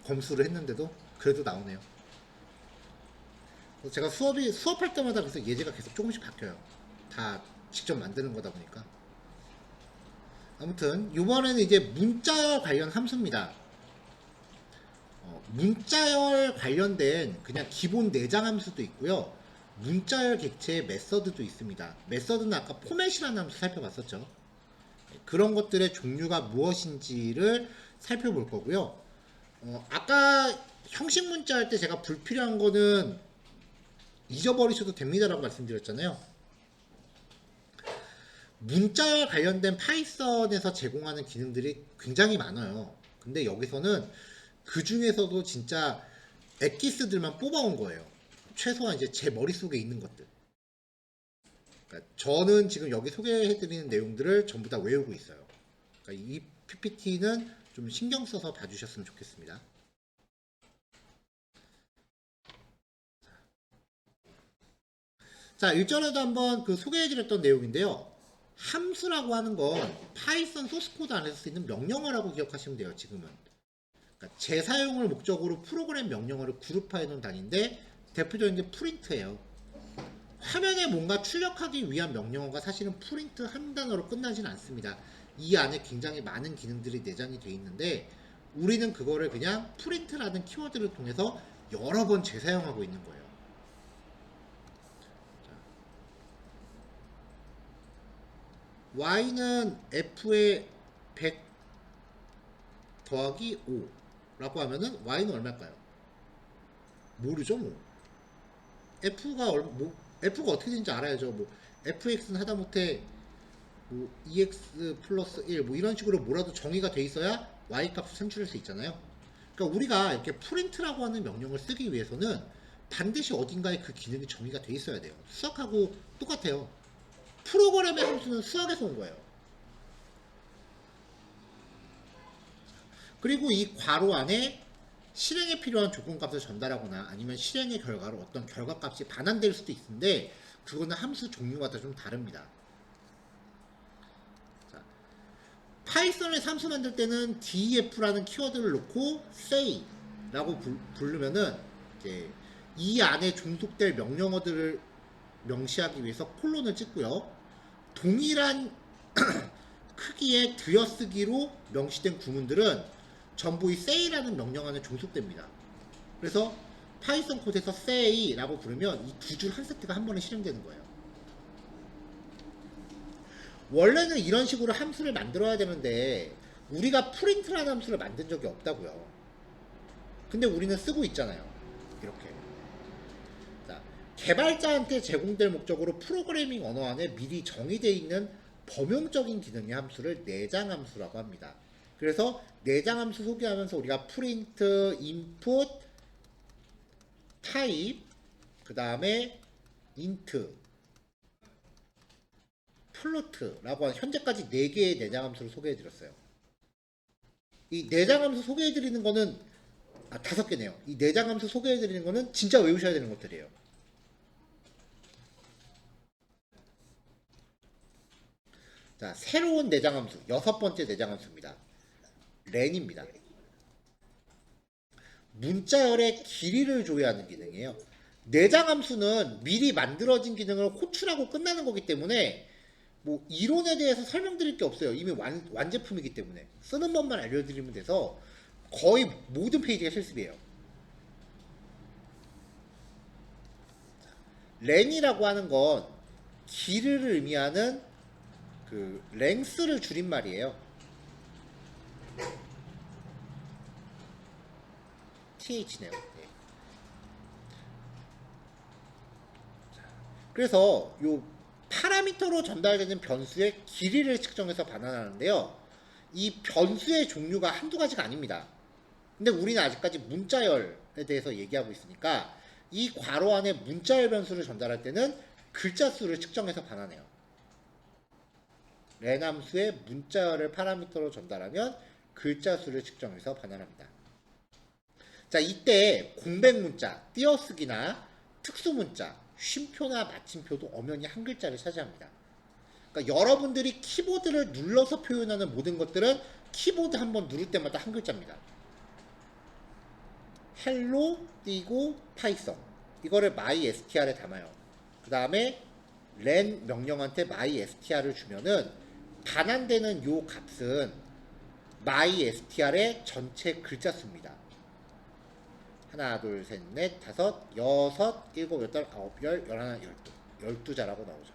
검수를 했는데도 그래도 나오네요. 제가 수업할 때마다 그래서 예제가 계속 조금씩 바뀌어요. 다 직접 만드는 거다 보니까. 아무튼 이번에는 이제 문자열 관련 함수입니다. 문자열 관련된 그냥 기본 내장 함수도 있고요. 문자열 객체의 메서드도 있습니다. 메서드는 아까 포맷이라는 함수 살펴봤었죠. 그런 것들의 종류가 무엇인지를 살펴볼 거고요. 아까 형식 문자 할 때 제가 불필요한 거는 잊어버리셔도 됩니다라고 말씀드렸잖아요. 문자열 관련된 파이썬에서 제공하는 기능들이 굉장히 많아요. 근데 여기서는 그 중에서도 진짜 엑기스들만 뽑아온 거예요. 최소한 이제 제 머릿속에 있는 것들. 그러니까 저는 지금 여기 소개해드리는 내용들을 전부 다 외우고 있어요. 그러니까 이 PPT는 좀 신경 써서 봐주셨으면 좋겠습니다. 자, 일전에도 한번 그 소개해드렸던 내용인데요. 함수라고 하는 건 파이썬 소스코드 안에서 쓰이는 명령어라고 기억하시면 돼요, 지금은. 그러니까 재사용을 목적으로 프로그램 명령어를 그룹화해 놓은 단위인데 대표적인 게 프린트예요. 화면에 뭔가 출력하기 위한 명령어가 사실은 프린트 한 단어로 끝나지는 않습니다. 이 안에 굉장히 많은 기능들이 내장이 되어 있는데 우리는 그거를 그냥 프린트라는 키워드를 통해서 여러 번 재사용하고 있는 거예요. y는 f의 100 더하기 5 라고 하면은 y는 얼마일까요? 모르죠 뭐. f가 어떻게 되는지 알아야죠. 뭐 fx는 하다못해 뭐 2x 플러스 1 뭐 이런 식으로 뭐라도 정의가 돼 있어야 y 값을 산출할 수 있잖아요. 그러니까 우리가 이렇게 프린트라고 하는 명령을 쓰기 위해서는 반드시 어딘가에 그 기능이 정의가 돼 있어야 돼요. 수학하고 똑같아요. 프로그램의 함수는 수학에서 온 거예요. 그리고 이 괄호 안에 실행에 필요한 조건값을 전달하거나 아니면 실행의 결과로 어떤 결과값이 반환될 수도 있는데 그거는 함수 종류마다 좀 다릅니다. 자, 파이썬의 함수 만들 때는 def라는 키워드를 놓고 say라고 부르면은 이제 이 안에 종속될 명령어들을 명시하기 위해서 콜론을 찍고요. 동일한 크기의 들여쓰기로 명시된 구문들은 전부 이 say라는 명령 안에 종속됩니다. 그래서 파이썬 코드에서 say라고 부르면 이 두 줄 한 세트가 한 번에 실행되는 거예요. 원래는 이런 식으로 함수를 만들어야 되는데 우리가 프린트라는 함수를 만든 적이 없다고요. 근데 우리는 쓰고 있잖아요. 이렇게. 자, 개발자한테 제공될 목적으로 프로그래밍 언어 안에 미리 정의되어 있는 범용적인 기능의 함수를 내장 함수라고 합니다. 그래서 내장 함수 소개하면서 우리가 프린트, 인풋, 타입, 그 다음에 인트, 플로트라고 하는 현재까지 4개의 내장 함수를 소개해 드렸어요. 이 내장 함수 소개해 드리는 거는 5개네요. 이 내장 함수 소개해 드리는 거는 진짜 외우셔야 되는 것들이에요. 자, 새로운 내장 함수, 6번째 내장 함수입니다. 렌입니다. 문자열의 길이를 조회하는 기능이에요. 내장 함수는 미리 만들어진 기능을 호출하고 끝나는 거기 때문에 뭐 이론에 대해서 설명드릴 게 없어요. 이미 완제품이기 때문에 쓰는 법만 알려드리면 돼서 거의 모든 페이지가 실습이에요. 렌이라고 하는 건 길이를 의미하는 그 랭스를 줄임말이에요. TH네요. 네. 그래서 요 파라미터로 전달되는 변수의 길이를 측정해서 반환하는데요. 이 변수의 종류가 한두 가지가 아닙니다. 근데 우리는 아직까지 문자열에 대해서 얘기하고 있으니까 이 괄호 안에 문자열 변수를 전달할 때는 글자 수를 측정해서 반환해요. 렌 함수의 문자열을 파라미터로 전달하면 글자 수를 측정해서 반환합니다. 자, 이때 공백 문자, 띄어쓰기나 특수 문자, 쉼표나 마침표도 엄연히 한 글자를 차지합니다. 그러니까 여러분들이 키보드를 눌러서 표현하는 모든 것들은 키보드 한번 누를 때마다 한 글자입니다. 헬로 띄고 파이썬 이거를 mystr에 담아요. 그 다음에 len 명령한테 mystr을 주면은 반환되는 요 값은 mystr의 전체 글자 수입니다. 하나, 둘, 셋, 넷, 다섯, 여섯, 일곱, 여덟, 아홉, 열, 열하나, 열두 12자라고 나오죠.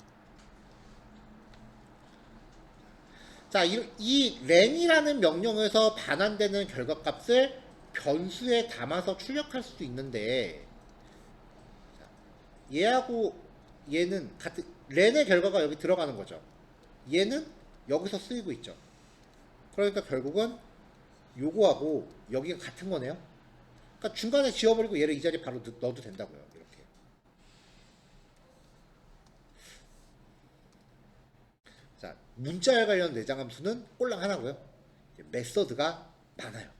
자, 이 len이라는 명령에서 반환되는 결과값을 변수에 담아서 출력할 수도 있는데 얘하고 얘는 같은 렌의 결과가 여기 들어가는 거죠. 얘는 여기서 쓰이고 있죠. 그러니까 결국은 요거하고 여기가 같은 거네요. 그러니까 중간에 지워버리고 얘를 이 자리에 바로 넣어도 된다고요. 이렇게. 자, 문자에 관련 내장 함수는 꼴랑 하나고요. 메서드가 많아요.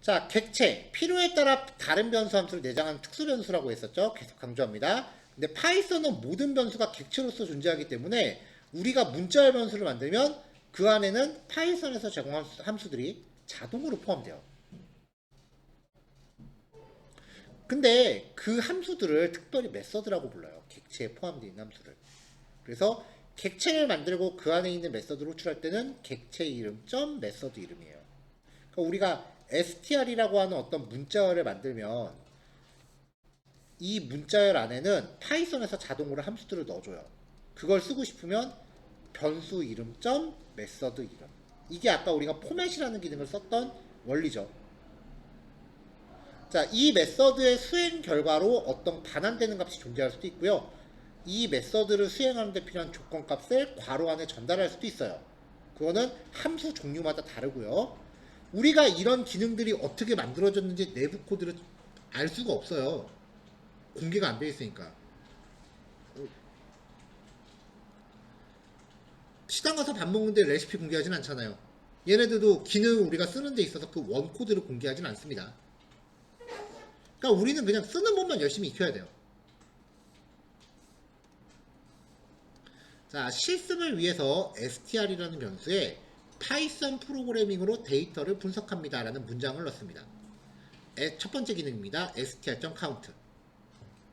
자, 객체, 필요에 따라 다른 변수 함수를 내장하는 특수 변수라고 했었죠. 계속 강조합니다. 근데 파이썬은 모든 변수가 객체로서 존재하기 때문에 우리가 문자열 변수를 만들면 그 안에는 파이썬에서 제공한 함수들이 자동으로 포함돼요. 근데 그 함수들을 특별히 메서드라고 불러요. 객체에 포함되어 있는 함수를. 그래서 객체를 만들고 그 안에 있는 메서드를 호출할 때는 객체 이름 점 메서드 이름이에요. 그러니까 우리가 str이라고 하는 어떤 문자열을 만들면 이 문자열 안에는 파이썬에서 자동으로 함수들을 넣어줘요. 그걸 쓰고 싶으면 변수 이름 점 메서드 이름. 이게 아까 우리가 포맷이라는 기능을 썼던 원리죠. 자, 이 메서드의 수행 결과로 어떤 반환되는 값이 존재할 수도 있고요. 이 메서드를 수행하는 데 필요한 조건값을 괄호 안에 전달할 수도 있어요. 그거는 함수 종류마다 다르고요. 우리가 이런 기능들이 어떻게 만들어졌는지 내부 코드를 알 수가 없어요. 공개가 안 돼 있으니까. 시장 가서 밥 먹는데 레시피 공개하진 않잖아요. 얘네들도 기능 우리가 쓰는 데 있어서 그 원코드를 공개하진 않습니다. 그러니까 우리는 그냥 쓰는 법만 열심히 익혀야 돼요. 자, 실습을 위해서 str이라는 변수에 파이썬 프로그래밍으로 데이터를 분석합니다 라는 문장을 넣습니다. 첫 번째 기능입니다. str.count.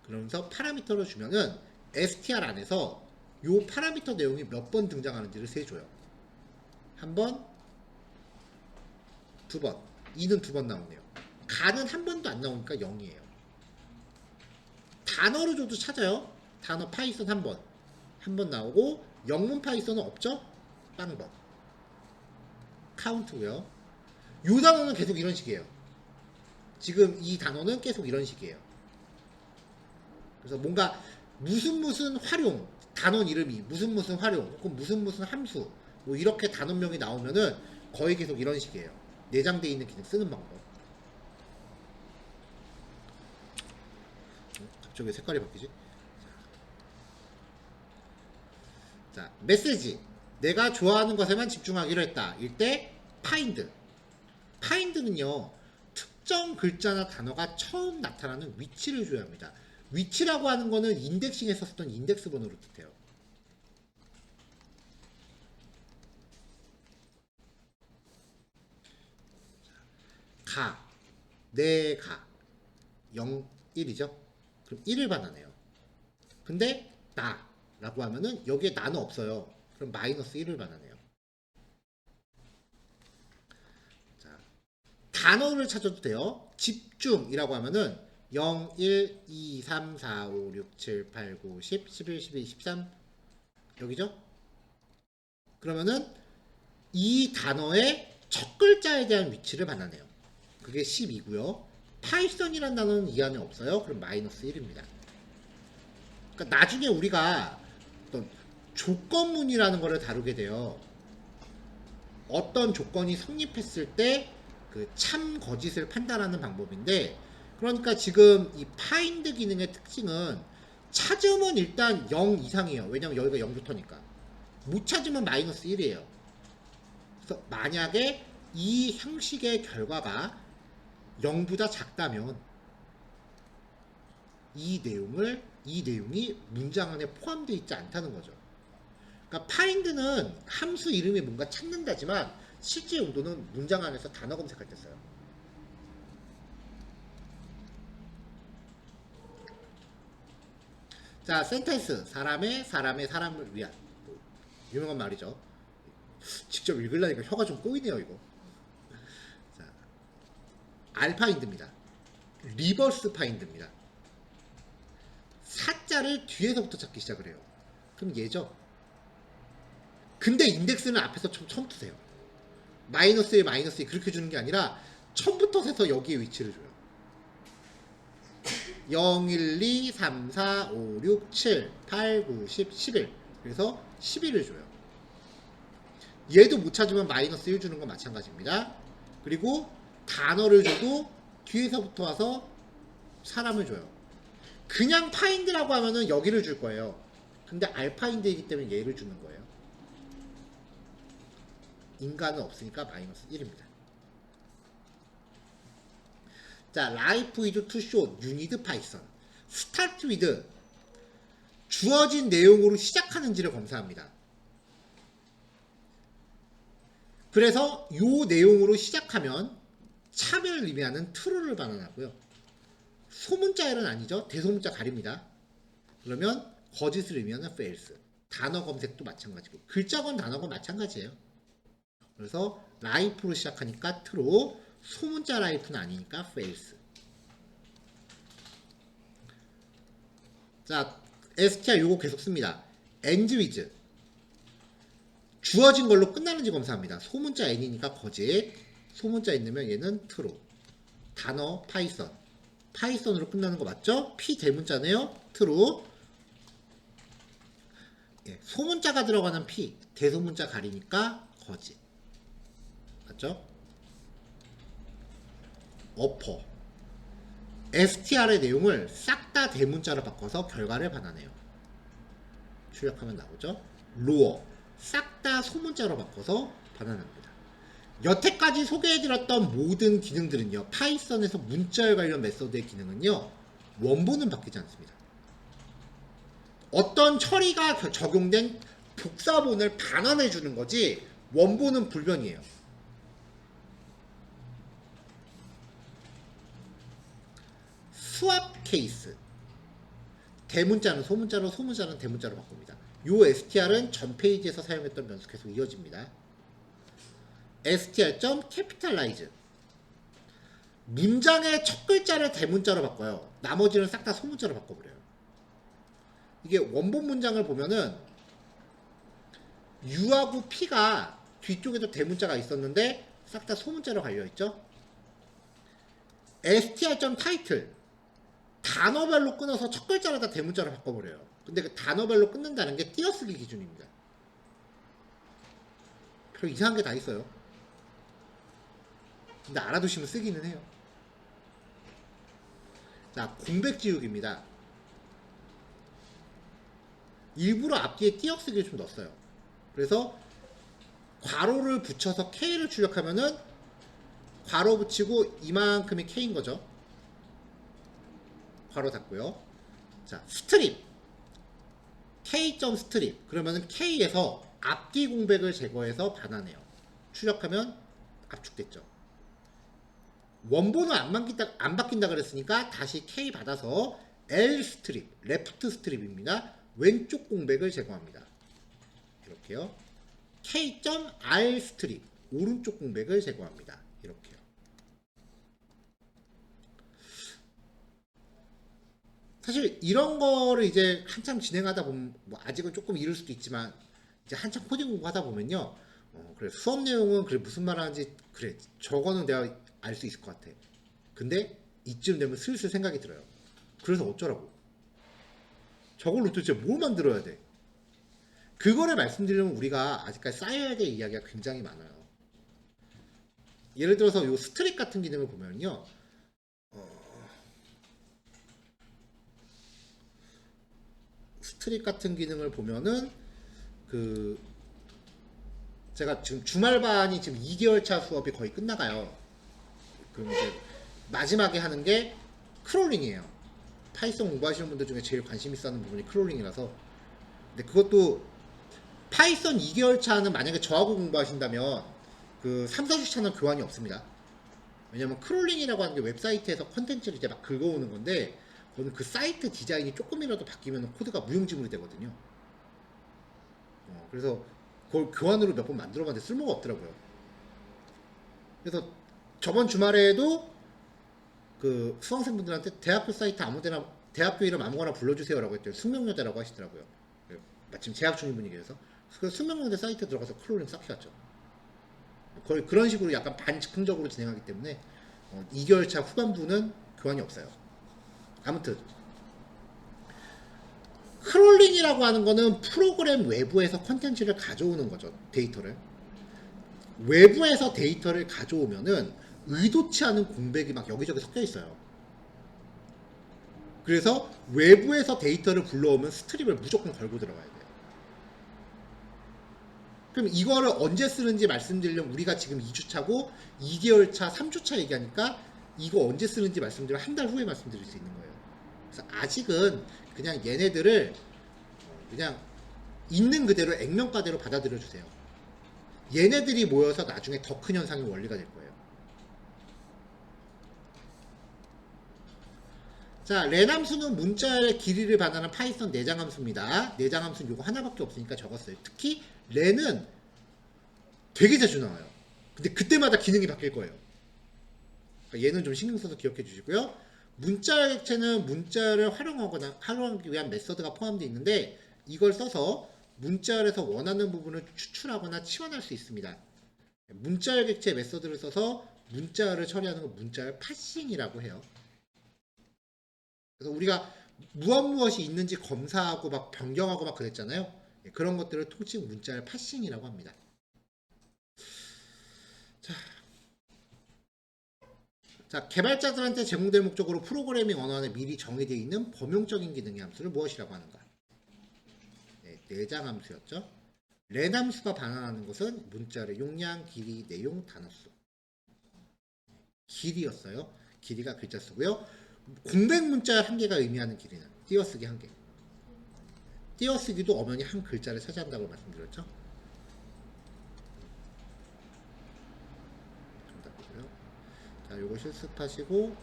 그러면서 파라미터를 주면은 str 안에서 요 파라미터 내용이 몇 번 등장하는지를 세줘요. 한 번, 두 번. 2는 두 번 나오네요. 가는 한 번도 안 나오니까 0이에요. 단어를 줘도 찾아요. 단어 파이썬 한 번. 한 번 나오고 영문 파이썬은 없죠? 빵번. 카운트고요. 요 단어는 계속 이런 식이에요. 지금 이 단어는 계속 이런 식이에요. 그래서 뭔가 무슨 활용, 단원 이름이 무슨 활용, 혹은 무슨 함수 뭐 이렇게 단원명이 나오면은 거의 계속 이런 식이에요. 내장되어 있는 기능 쓰는 방법. 갑자기 왜 색깔이 바뀌지? 자, 메시지. 내가 좋아하는 것에만 집중하기로 했다. 이때 find. find는요. 특정 글자나 단어가 처음 나타나는 위치를 줘야 합니다. 위치라고 하는 거는 인덱싱에서 썼던 인덱스 번호를 뜻해요. 가, 내가 0, 1이죠. 그럼 1을 반환해요. 근데 나 라고 하면은 여기에 나는 없어요. 그럼 마이너스 1을 반환해요. 자, 단어를 찾아도 돼요. 집중이라고 하면은 0, 1, 2, 3, 4, 5, 6, 7, 8, 9, 10, 11, 12, 13 여기죠? 그러면은 이 단어의 첫 글자에 대한 위치를 반환해요. 그게 10이고요. 파이썬이라는 단어는 이 안에 없어요. 그럼 마이너스 1입니다. 그러니까 나중에 우리가 어떤 조건문이라는 것을 다루게 돼요. 어떤 조건이 성립했을 때 그 참 거짓을 판단하는 방법인데, 그러니까 지금 이 파인드 기능의 특징은 찾으면 일단 0 이상이에요. 왜냐면 여기가 0부터니까. 못 찾으면 마이너스 1이에요. 그래서 만약에 이 형식의 결과가 0보다 작다면 이 내용이 문장 안에 포함되어 있지 않다는 거죠. 그러니까 find는 함수 이름이 뭔가 찾는다지만 실제 용도는 문장 안에서 단어 검색할 때 써요. 자, 센텐스 사람을 위한 유명한 말이죠. 직접 읽으려니까 혀가 좀 꼬이네요 이거. 자, 알파인드입니다. 리버스 파인드입니다. 사자를 뒤에서부터 찾기 시작을 해요. 그럼 얘죠. 근데 인덱스는 앞에서 처음 두세요. 마이너스 1, 마이너스 2 그렇게 주는 게 아니라 처음부터 세서 여기에 위치를 줘요. 0, 1, 2, 3, 4, 5, 6, 7, 8, 9, 10, 11 그래서 11을 줘요. 얘도 못 찾으면 마이너스 1 주는 건 마찬가지입니다. 그리고 단어를 줘도 뒤에서부터 와서 사람을 줘요. 그냥 파인드라고 하면은 여기를 줄 거예요. 근데 알파인드이기 때문에 얘를 주는 거예요. 인간은 없으니까 마이너스 1입니다. 자, life is too short. You need Python. start with 주어진 내용으로 시작하는지를 검사합니다. 그래서 이 내용으로 시작하면 참여를 의미하는 true를 반환하고요. 소문자열은 아니죠. 대소문자 가립니다. 그러면 거짓을 의미하는 false. 단어 검색도 마찬가지고 글자건 단어건 마찬가지예요. 그래서 life로 시작하니까 true, 소문자 life는 아니니까 false. 자, str 요거 계속 씁니다. ends with 주어진 걸로 끝나는지 검사합니다. 소문자 n이니까 거짓, 소문자 있으면 얘는 true. 단어 파이썬, 파이썬으로 끝나는 거 맞죠? p 대문자네요. true. 예, 소문자가 들어가는 p, 대소문자 가리니까 거짓. 맞죠? 어퍼. str의 내용을 싹 다 대문자로 바꿔서 결과를 반환해요. 출력하면 나오죠? 로어. 싹 다 소문자로 바꿔서 반환합니다. 여태까지 소개해드렸던 모든 기능들은요, 파이썬에서 문자열 관련 메소드의 기능은요, 원본은 바뀌지 않습니다. 어떤 처리가 적용된 복사본을 반환해주는 거지, 원본은 불변이에요. 수압 케이스. 대문자는 소문자로, 소문자는 대문자로 바꿉니다. 요 str은 전 페이지에서 사용했던 변수 계속 이어집니다. str.capitalize. 문장의 첫 글자를 대문자로 바꿔요. 나머지는 싹 다 소문자로 바꿔버려요. 이게 원본 문장을 보면은 U하고 P가 뒤쪽에도 대문자가 있었는데 싹 다 소문자로 갈려있죠. str.title. 단어별로 끊어서 첫 글자를 다 대문자로 바꿔버려요. 근데 그 단어별로 끊는다는 게 띄어쓰기 기준입니다. 별 이상한 게 다 있어요. 근데 알아두시면 쓰기는 해요. 자, 공백 지우기입니다. 일부러 앞뒤에 띄어쓰기를 좀 넣었어요. 그래서 괄호를 붙여서 K를 출력하면은 괄호 붙이고 이만큼이 K인 거죠. 괄호 닫고요. 자, 스트립. K.strip. 그러면은 K에서 앞뒤 공백을 제거해서 반환해요. 출력하면 압축됐죠. 원본은 안 바뀐다 그랬으니까 다시 K 받아서 L 스트립, 레프트 스트립입니다. 왼쪽 공백을 제거합니다. 이렇게요. K.R 스트립, 오른쪽 공백을 제거합니다. 이렇게요. 사실 이런 거를 이제 한참 진행하다 보면 뭐 아직은 조금 이를 수도 있지만 이제 한참 코딩 공부하다 보면요. 그래 수업 내용은 그래 무슨 말 하는지 그래 저거는 내가 알 수 있을 것 같아. 근데 이쯤 되면 슬슬 생각이 들어요. 그래서 어쩌라고? 저걸로 도대체 뭘 만들어야 돼? 그거를 말씀드리려면 우리가 아직까지 쌓여야 될 이야기가 굉장히 많아요. 예를 들어서 이 스트릭 같은 기능을 보면요. 스트릭 같은 기능을 보면은 그 제가 지금 주말반이 지금 2개월 차 수업이 거의 끝나가요. 그럼 이제 마지막에 하는 게 크롤링이에요. 파이썬 공부하시는 분들 중에 제일 관심 있어 하는 부분이 크롤링이라서. 근데 그것도 파이썬 2개월 차는 만약에 저하고 공부하신다면 그 3, 4주 차는 교환이 없습니다. 왜냐면 크롤링이라고 하는 게 웹사이트에서 컨텐츠를 이제 막 긁어오는 건데 그거는 그 사이트 디자인이 조금이라도 바뀌면 코드가 무용지물이 되거든요. 그래서 그걸 교환으로 몇 번 만들어봤는데 쓸모가 없더라고요. 그래서 저번 주말에도 그 수강생분들한테 대학교 사이트 아무데나 대학교 이름 아무거나 불러주세요라고 했더니 숙명여대라고 하시더라고요. 마침 재학 중인 분이 계셔서 그 숙명여대 사이트 들어가서 크롤링 싹 해왔죠. 거의 그런 식으로 약간 반즉흥적으로 진행하기 때문에 2개월 차 후반부는 교환이 없어요. 아무튼 크롤링이라고 하는 거는 프로그램 외부에서 컨텐츠를 가져오는 거죠. 데이터를. 외부에서 데이터를 가져오면은 의도치 않은 공백이 막 여기저기 섞여 있어요. 그래서 외부에서 데이터를 불러오면 스트립을 무조건 걸고 들어가야 돼요. 그럼 이거를 언제 쓰는지 말씀드리려면 우리가 지금 2주차고 2개월 차, 3주차 얘기하니까 이거 언제 쓰는지 말씀드리면 한 달 후에 말씀드릴 수 있는 거예요. 그래서 아직은 그냥 얘네들을 그냥 있는 그대로 액면가대로 받아들여 주세요. 얘네들이 모여서 나중에 더 큰 현상의 원리가 될 거예요. 자, 렌함수는 문자의 길이를 반환하는 파이썬 내장함수입니다. 내장함수는 이거 하나밖에 없으니까 적었어요. 특히 렌은 되게 자주 나와요. 근데 그때마다 기능이 바뀔 거예요. 그러니까 얘는 좀 신경 써서 기억해 주시고요. 문자 객체는 문자를 활용하기 위한 메서드가 포함되어 있는데 이걸 써서 문자열에서 원하는 부분을 추출하거나 치환할 수 있습니다. 문자열 객체 메서드를 써서 문자열을 처리하는 건 문자열 파싱이라고 해요. 그래서 우리가 무엇이 있는지 검사하고 막 변경하고 막 그랬잖아요. 그런 것들을 통칭 문자열 파싱이라고 합니다. 자, 개발자들한테 제공될 목적으로 프로그래밍 언어 안에 미리 정해져 있는 범용적인 기능의 함수를 무엇이라고 하는가? 네, 내장 함수였죠. 렌 함수가 반환하는 것은 문자열의 용량, 길이, 내용, 단어수. 길이였어요. 길이가 글자 수고요. 공백 문자 한 개가 의미하는 길이는 띄어쓰기 한 개. 띄어쓰기도 엄연히 한 글자를 차지한다고 말씀드렸죠. 정답이고요. 자, 요거 실습하시고.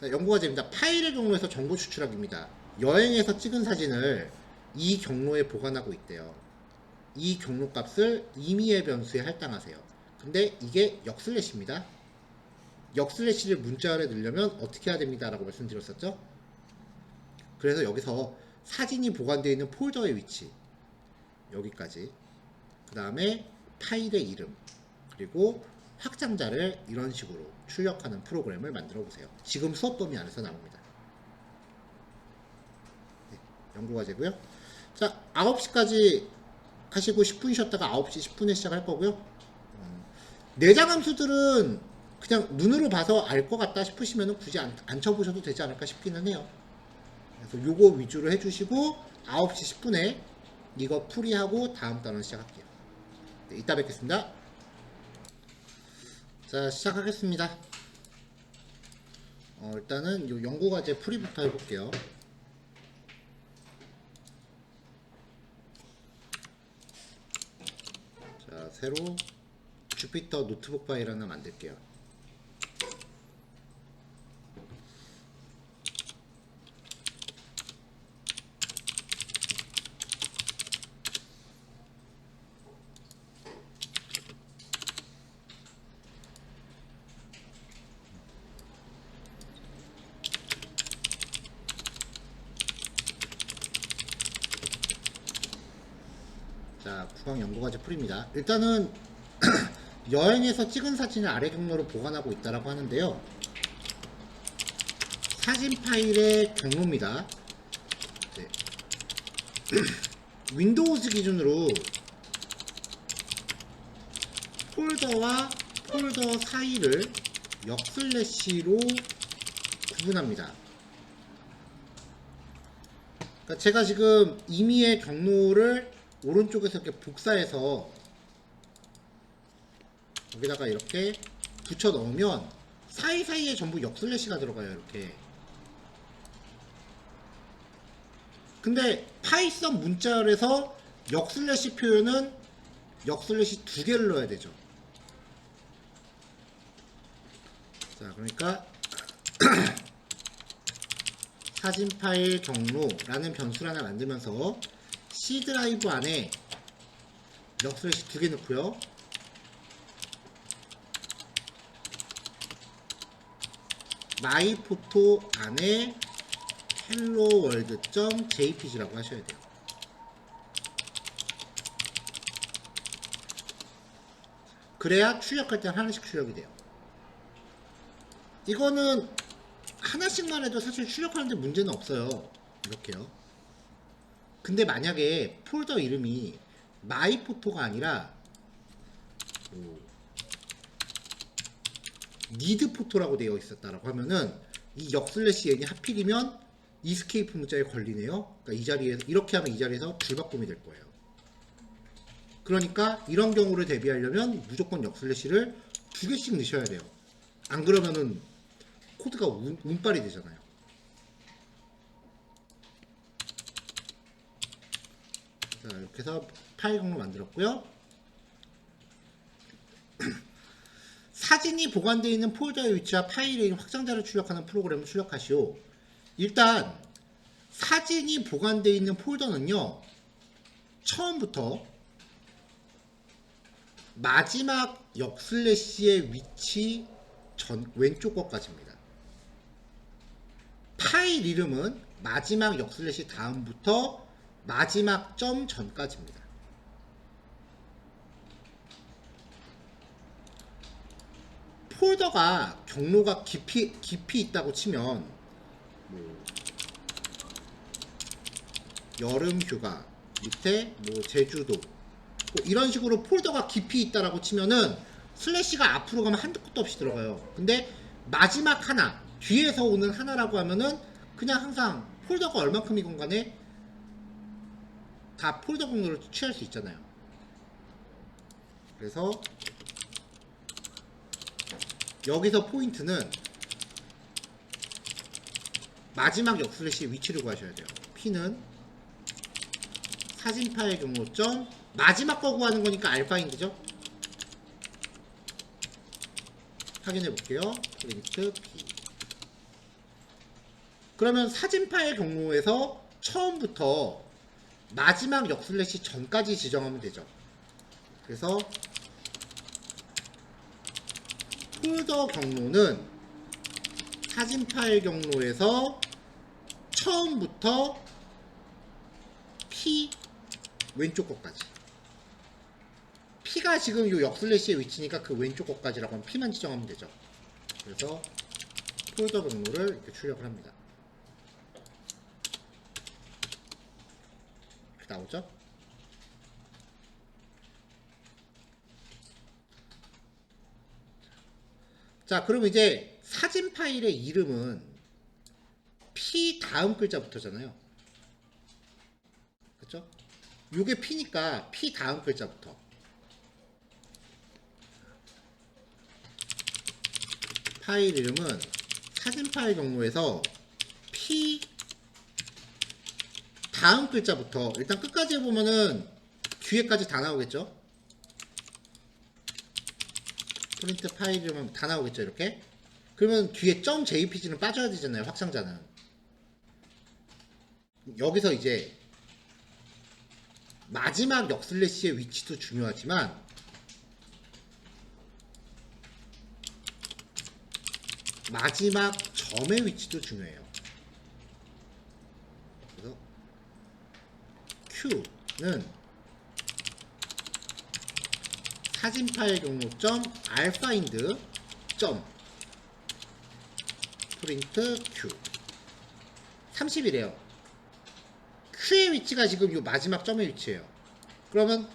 자, 연구과제입니다. 파일의 경로에서 정보 추출하기입니다. 여행에서 찍은 사진을 이 경로에 보관하고 있대요. 이 경로 값을 임의의 변수에 할당하세요. 근데 이게 역슬래시입니다. 역슬래시를 문자열에 넣으려면 어떻게 해야 됩니다 라고 말씀드렸었죠. 그래서 여기서 사진이 보관되어 있는 폴더의 위치 여기까지, 그 다음에 파일의 이름, 그리고 확장자를 이런 식으로 출력하는 프로그램을 만들어 보세요. 지금 수업 범위 안에서 나옵니다. 네, 연구과제고요. 자, 9시까지 하시고 10분 쉬었다가 9시 10분에 시작할 거고요. 내장 함수들은 그냥 눈으로 봐서 알 것 같다 싶으시면 굳이 안 쳐보셔도 되지 않을까 싶기는 해요. 그래서 요거 위주로 해주시고 9시 10분에 이거 풀이하고 다음 단원 시작할게요. 네, 이따 뵙겠습니다. 자, 시작하겠습니다. 일단은 요 연구과제 풀이부터 해볼게요. 자, 새로 주피터 노트북 파일 하나 만들게요. 자, 구강 연구과제 풀입니다. 일단은 여행에서 찍은 사진을 아래 경로로 보관하고 있다라고 하는데요. 사진 파일의 경로입니다. 네. 윈도우즈 기준으로 폴더와 폴더 사이를 역슬래시로 구분합니다. 그러니까 제가 지금 임의의 경로를 오른쪽에서 이렇게 복사해서 여기다가 이렇게 붙여 넣으면 사이사이에 전부 역슬래시가 들어가요. 이렇게. 근데 파이썬 문자열에서 역슬래시 표현은 역슬래시 2개를 넣어야 되죠. 자, 그러니까 사진 파일 경로라는 변수를 하나 만들면서 C 드라이브 안에 역슬래시 2개 넣고요. 마이 포토 안에 helloworld.jpg라고 하셔야 돼요. 그래야 출력할 때 하나씩 출력이 돼요. 이거는 하나씩만 해도 사실 출력하는데 문제는 없어요. 이렇게요. 근데 만약에 폴더 이름이 마이포토가 아니라 니드포토라고 되어 있었다라고 하면은 이 역슬래시 n이 하필이면 이스케이프 문자에 걸리네요. 그러니까 이 자리에 이렇게 하면 이 자리에서 줄바꿈이 될 거예요. 그러니까 이런 경우를 대비하려면 무조건 역슬래시를 2개씩 넣으셔야 돼요. 안 그러면은 코드가 운빨이 되잖아요. 자, 이렇게 해서 파일 경로 만들었고요. 사진이 보관되어 있는 폴더의 위치와 파일의 확장자를 출력하는 프로그램을 출력하시오. 일단 사진이 보관되어 있는 폴더는요, 처음부터 마지막 역슬래시의 위치 왼쪽 것까지입니다. 파일 이름은 마지막 역슬래시 다음부터 마지막 점 전까지입니다. 폴더가 경로가 깊이 있다고 치면 여름 휴가 밑에 제주도 이런 식으로 폴더가 깊이 있다라고 치면은 슬래시가 앞으로 가면 한두 끝도 없이 들어가요. 근데 마지막 하나 뒤에서 오는 하나라고 하면은 그냥 항상 폴더가 얼만큼이건 간에 다 폴더 경로를 취할 수 있잖아요. 그래서 여기서 포인트는 마지막 역슬래시의 위치를 구하셔야 돼요. P는 사진 파일 경로점 마지막 거 구하는 거니까 알파인드죠. 확인해 볼게요. 프린트 P. 그러면 사진 파일 경로에서 처음부터 마지막 역슬래시 전까지 지정하면 되죠. 그래서 폴더 경로는 사진 파일 경로에서 처음부터 P 왼쪽 것까지. P가 지금 이 역슬래시의 위치니까 그 왼쪽 것까지라고 하면 P만 지정하면 되죠. 그래서 폴더 경로를 이렇게 출력을 합니다. 이렇게 나오죠? 자, 그럼 이제 사진 파일의 이름은 P 다음 글자부터잖아요. 그쵸? 요게 P니까 P 다음 글자부터. 파일 이름은 사진 파일 경로에서 P 다음 글자부터 일단 끝까지 해보면은 뒤에까지 다 나오겠죠? 프린트 파일 이름은 다 나오겠죠, 이렇게? 그러면 뒤에 .jpg는 빠져야 되잖아요, 확장자는. 여기서 이제 마지막 역슬래시의 위치도 중요하지만 마지막 점의 위치도 중요해요. 그래서 Q는 사진 파일 경로 alfind 프린트 Q 30이래요. Q의 위치가 지금 요 마지막 점의 위치예요. 그러면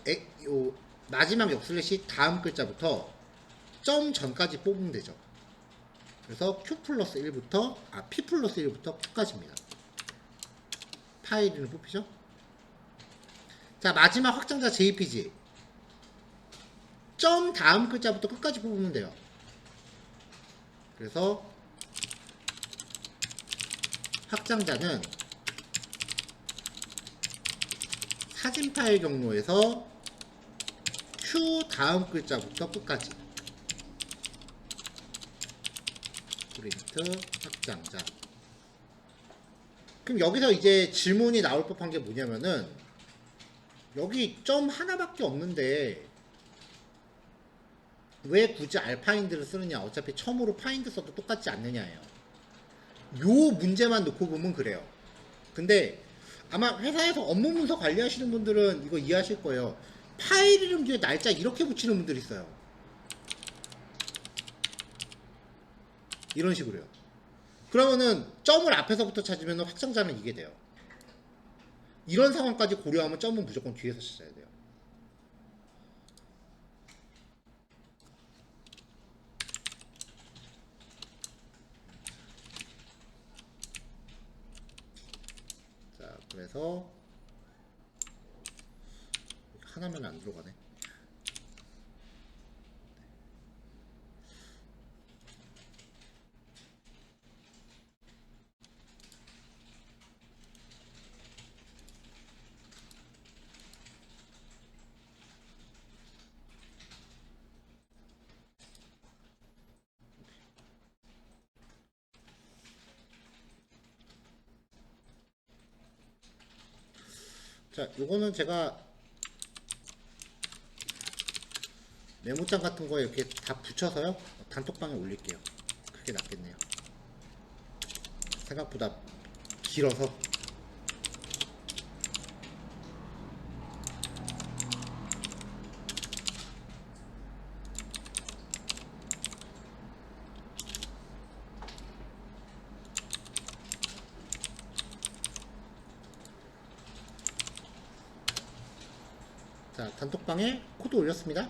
요 마지막 역슬래시 다음 글자부터 점 전까지 뽑으면 되죠. 그래서 Q 플러스 1부터 P 플러스 1부터 Q까지입니다. 파일 이름 뽑히죠? 자, 마지막 확장자 JPG 점 다음 글자부터 끝까지 뽑으면 돼요. 그래서 확장자는 사진 파일 경로에서 Q 다음 글자부터 끝까지 프린트 확장자. 그럼 여기서 이제 질문이 나올 법한 게 뭐냐면은 여기 점 하나밖에 없는데 왜 굳이 알파인드를 쓰느냐, 어차피 처음으로 파인드 써도 똑같지 않느냐예요. 요 문제만 놓고 보면 그래요. 근데 아마 회사에서 업무 문서 관리하시는 분들은 이거 이해하실 거예요. 파일 이름 뒤에 날짜 이렇게 붙이는 분들이 있어요. 이런 식으로요. 그러면은 점을 앞에서부터 찾으면 확장자는 이게 돼요. 이런 상황까지 고려하면 점은 무조건 뒤에서 찾아야 돼요. 자, 그래서 하나면 안 들어가네. 자, 요거는 제가 메모장 같은 거에 이렇게 다 붙여서요, 단톡방에 올릴게요. 그게 낫겠네요. 생각보다 길어서. 자, 단톡방에 코드 올렸습니다.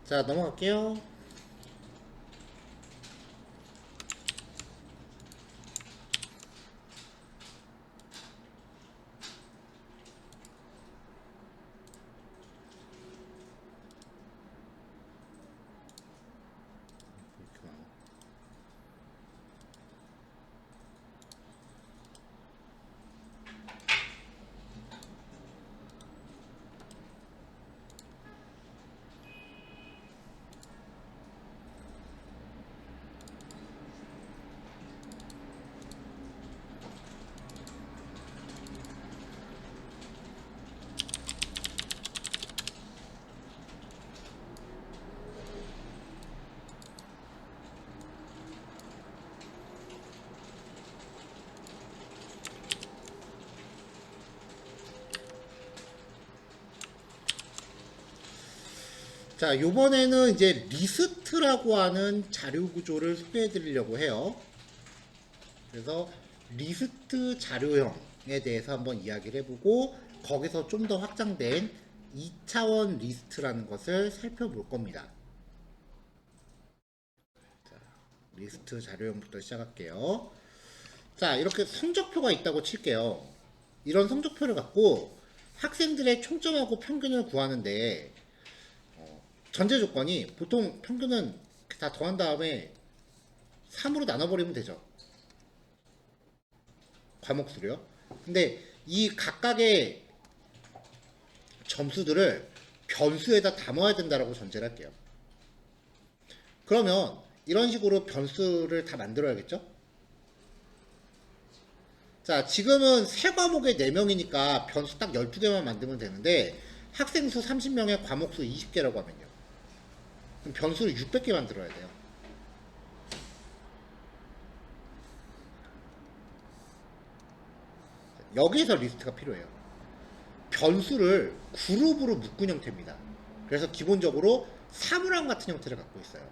자, 넘어갈게요. 자, 요번에는 이제 리스트라고 하는 자료 구조를 소개해 드리려고 해요. 그래서 리스트 자료형에 대해서 한번 이야기를 해보고 거기서 좀 더 확장된 2차원 리스트라는 것을 살펴볼 겁니다. 자, 리스트 자료형부터 시작할게요. 자, 이렇게 성적표가 있다고 칠게요. 이런 성적표를 갖고 학생들의 총점하고 평균을 구하는데 전제 조건이 보통 평균은 다 더한 다음에 3으로 나눠버리면 되죠. 과목수로요. 근데 이 각각의 점수들을 변수에다 담아야 된다라고 전제를 할게요. 그러면 이런 식으로 변수를 다 만들어야겠죠? 자, 지금은 세 과목에 4명이니까 변수 딱 12개만 만들면 되는데 학생 수 30명에 과목 수 20개라고 하면요. 그럼 변수를 600개 만들어야 돼요. 여기에서 리스트가 필요해요. 변수를 그룹으로 묶은 형태입니다. 그래서 기본적으로 사물함 같은 형태를 갖고 있어요.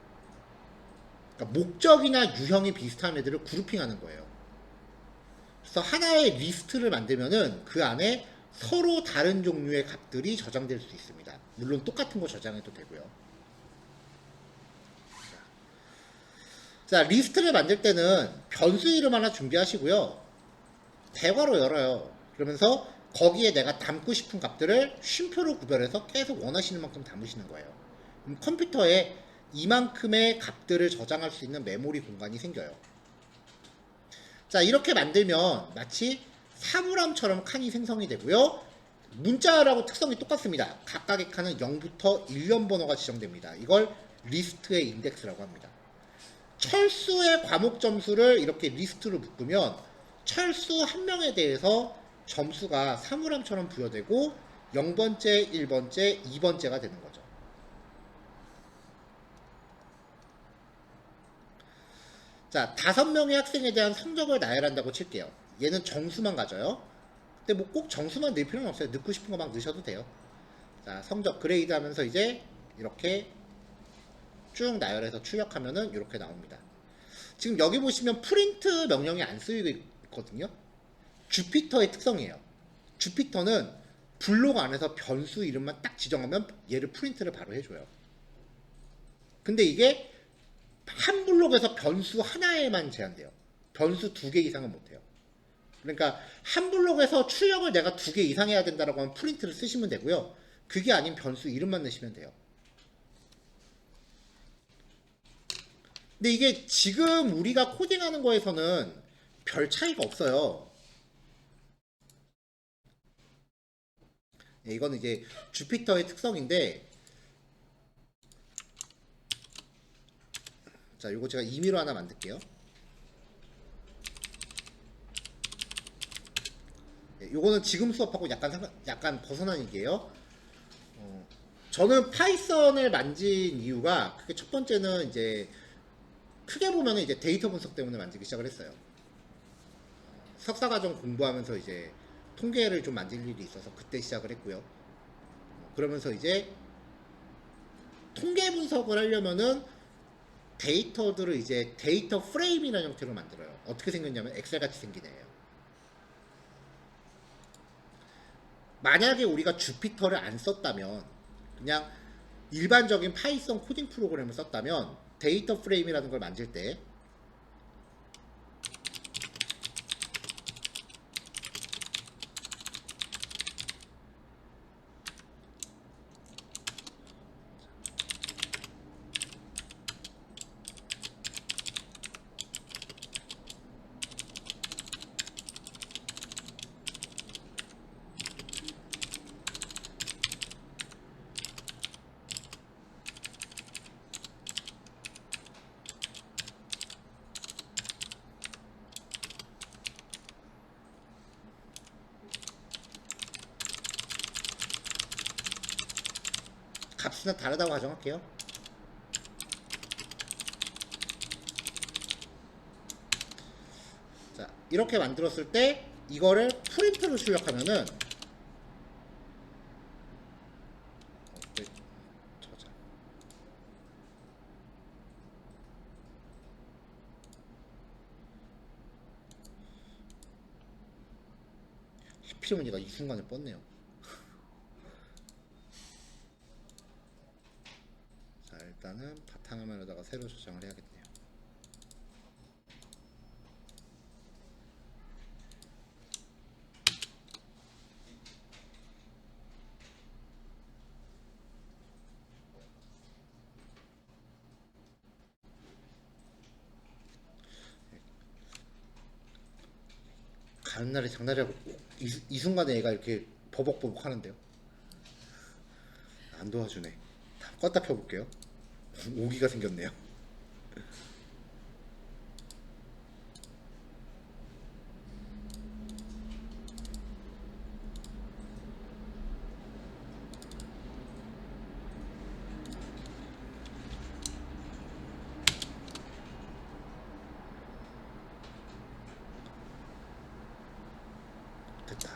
그러니까 목적이나 유형이 비슷한 애들을 그룹핑하는 거예요. 그래서 하나의 리스트를 만들면은 그 안에 서로 다른 종류의 값들이 저장될 수 있습니다. 물론 똑같은 거 저장해도 되고요. 자, 리스트를 만들 때는 변수 이름 하나 준비하시고요. 대괄호 열어요. 그러면서 거기에 내가 담고 싶은 값들을 쉼표로 구별해서 계속 원하시는 만큼 담으시는 거예요. 그럼 컴퓨터에 이만큼의 값들을 저장할 수 있는 메모리 공간이 생겨요. 자, 이렇게 만들면 마치 사물함처럼 칸이 생성이 되고요. 문자라고 특성이 똑같습니다. 각각의 칸은 0부터 1년 번호가 지정됩니다. 이걸 리스트의 인덱스라고 합니다. 철수의 과목 점수를 이렇게 리스트로 묶으면 철수 한 명에 대해서 점수가 사물함처럼 부여되고 0번째, 1번째, 2번째가 되는 거죠. 자, 5명의 학생에 대한 성적을 나열한다고 칠게요. 얘는 정수만 가져요. 근데 뭐 꼭 정수만 넣을 필요는 없어요. 넣고 싶은 거 막 넣으셔도 돼요. 자, 성적 그레이드 하면서 이제 이렇게 쭉 나열해서 출력하면은 이렇게 나옵니다. 지금 여기 보시면 프린트 명령이 안 쓰이고 있거든요. 주피터의 특성이에요. 주피터는 블록 안에서 변수 이름만 딱 지정하면 얘를 프린트를 바로 해줘요. 근데 이게 한 블록에서 변수 하나에만 제한돼요. 변수 2개 이상은 못해요. 그러니까 한 블록에서 출력을 내가 2개 이상 해야 된다라고 하면 프린트를 쓰시면 되고요. 그게 아닌 변수 이름만 내시면 돼요. 근데 이게 지금 우리가 코딩하는 거에서는 별 차이가 없어요. 이거는 이제 주피터의 특성인데, 자, 요거 제가 임의로 하나 만들게요. 요거는 지금 수업하고 약간 벗어난 얘기예요. 저는 파이썬을 만진 이유가 그게 첫 번째는 이제 크게 보면은 이제 데이터 분석 때문에 만들기 시작을 했어요. 석사과정 공부하면서 이제 통계를 좀 만질 일이 있어서 그때 시작을 했고요. 그러면서 이제 통계 분석을 하려면은 데이터들을 이제 데이터 프레임이라는 형태로 만들어요. 어떻게 생겼냐면 엑셀같이 생긴 애예요. 만약에 우리가 주피터를 안 썼다면, 그냥 일반적인 파이썬 코딩 프로그램을 썼다면 데이터 프레임이라는 걸 만질 때 값은 다르다고 가정할게요. 자, 이렇게 만들었을 때 이거를 프린트로 출력하면은 하필이면 얘가 이 순간에 뻗네요. 자, 일단은 바탕화면에다가 새로 저장을 해야겠네요. 다음 날에 장날이라고 이 순간에 얘가 이렇게 버벅버벅 하는데요. 안 도와주네. 껐다 켜볼게요. 오기가 생겼네요. 됐다.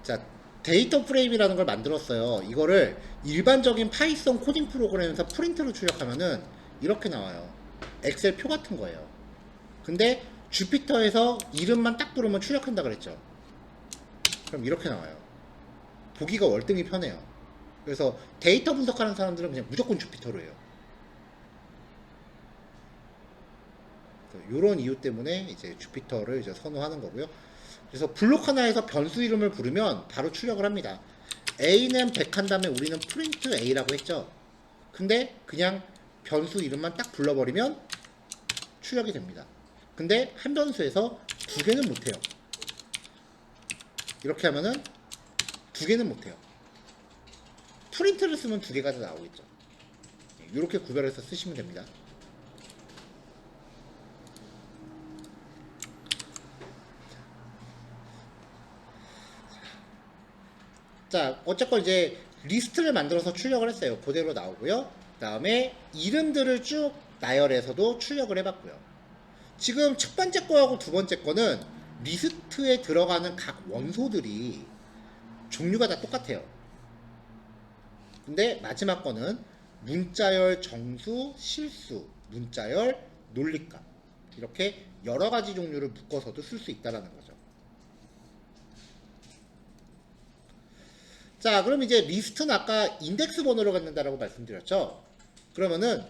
자, 데이터 프레임이라는 걸 만들었어요. 이거를 일반적인 파이썬 코딩 프로그램에서 프린트로 출력하면은 이렇게 나와요. 엑셀 표 같은 거예요. 근데 주피터에서 이름만 딱 부르면 출력한다 그랬죠. 그럼 이렇게 나와요. 보기가 월등히 편해요. 그래서 데이터 분석하는 사람들은 그냥 무조건 주피터로 해요. 이런 이유 때문에 이제 주피터를 이제 선호하는 거고요. 그래서 블록 하나에서 변수 이름을 부르면 바로 출력을 합니다. A는 100 한 다음에 우리는 프린트 A라고 했죠. 근데 그냥 변수 이름만 딱 불러버리면 출력이 됩니다. 근데 한 변수에서 두 개는 못해요. 이렇게 하면은 두 개는 못해요. 프린트를 쓰면 두 개가 다 나오겠죠. 이렇게 구별해서 쓰시면 됩니다. 자, 어쨌건 이제 리스트를 만들어서 출력을 했어요. 그대로 나오고요. 그 다음에 이름들을 쭉 나열해서도 출력을 해봤고요. 지금 첫 번째 거하고 두 번째 거는 리스트에 들어가는 각 원소들이 종류가 다 똑같아요. 근데 마지막 거는 문자열, 정수, 실수, 문자열, 논리값 이렇게 여러 가지 종류를 묶어서도 쓸 수 있다는 거죠. 자, 그럼 이제 리스트는 아까 인덱스 번호로 갖는다라고 말씀드렸죠. 그러면은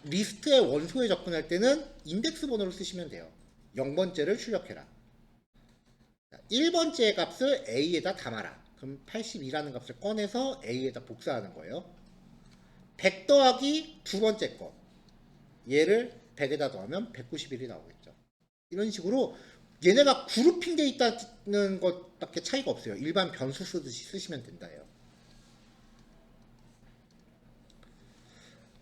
리스트의 원소에 접근할 때는 인덱스 번호를 쓰시면 돼요. 0번째를 출력해라. 1번째 값을 A에다 담아라. 그럼 82라는 값을 꺼내서 A에다 복사하는 거예요. 100 더하기 두 번째 거. 얘를 100에다 더하면 191이 나오겠죠. 이런 식으로 얘네가 그룹핑 돼 있다는 것밖에 차이가 없어요. 일반 변수 쓰듯이 쓰시면 된다예요.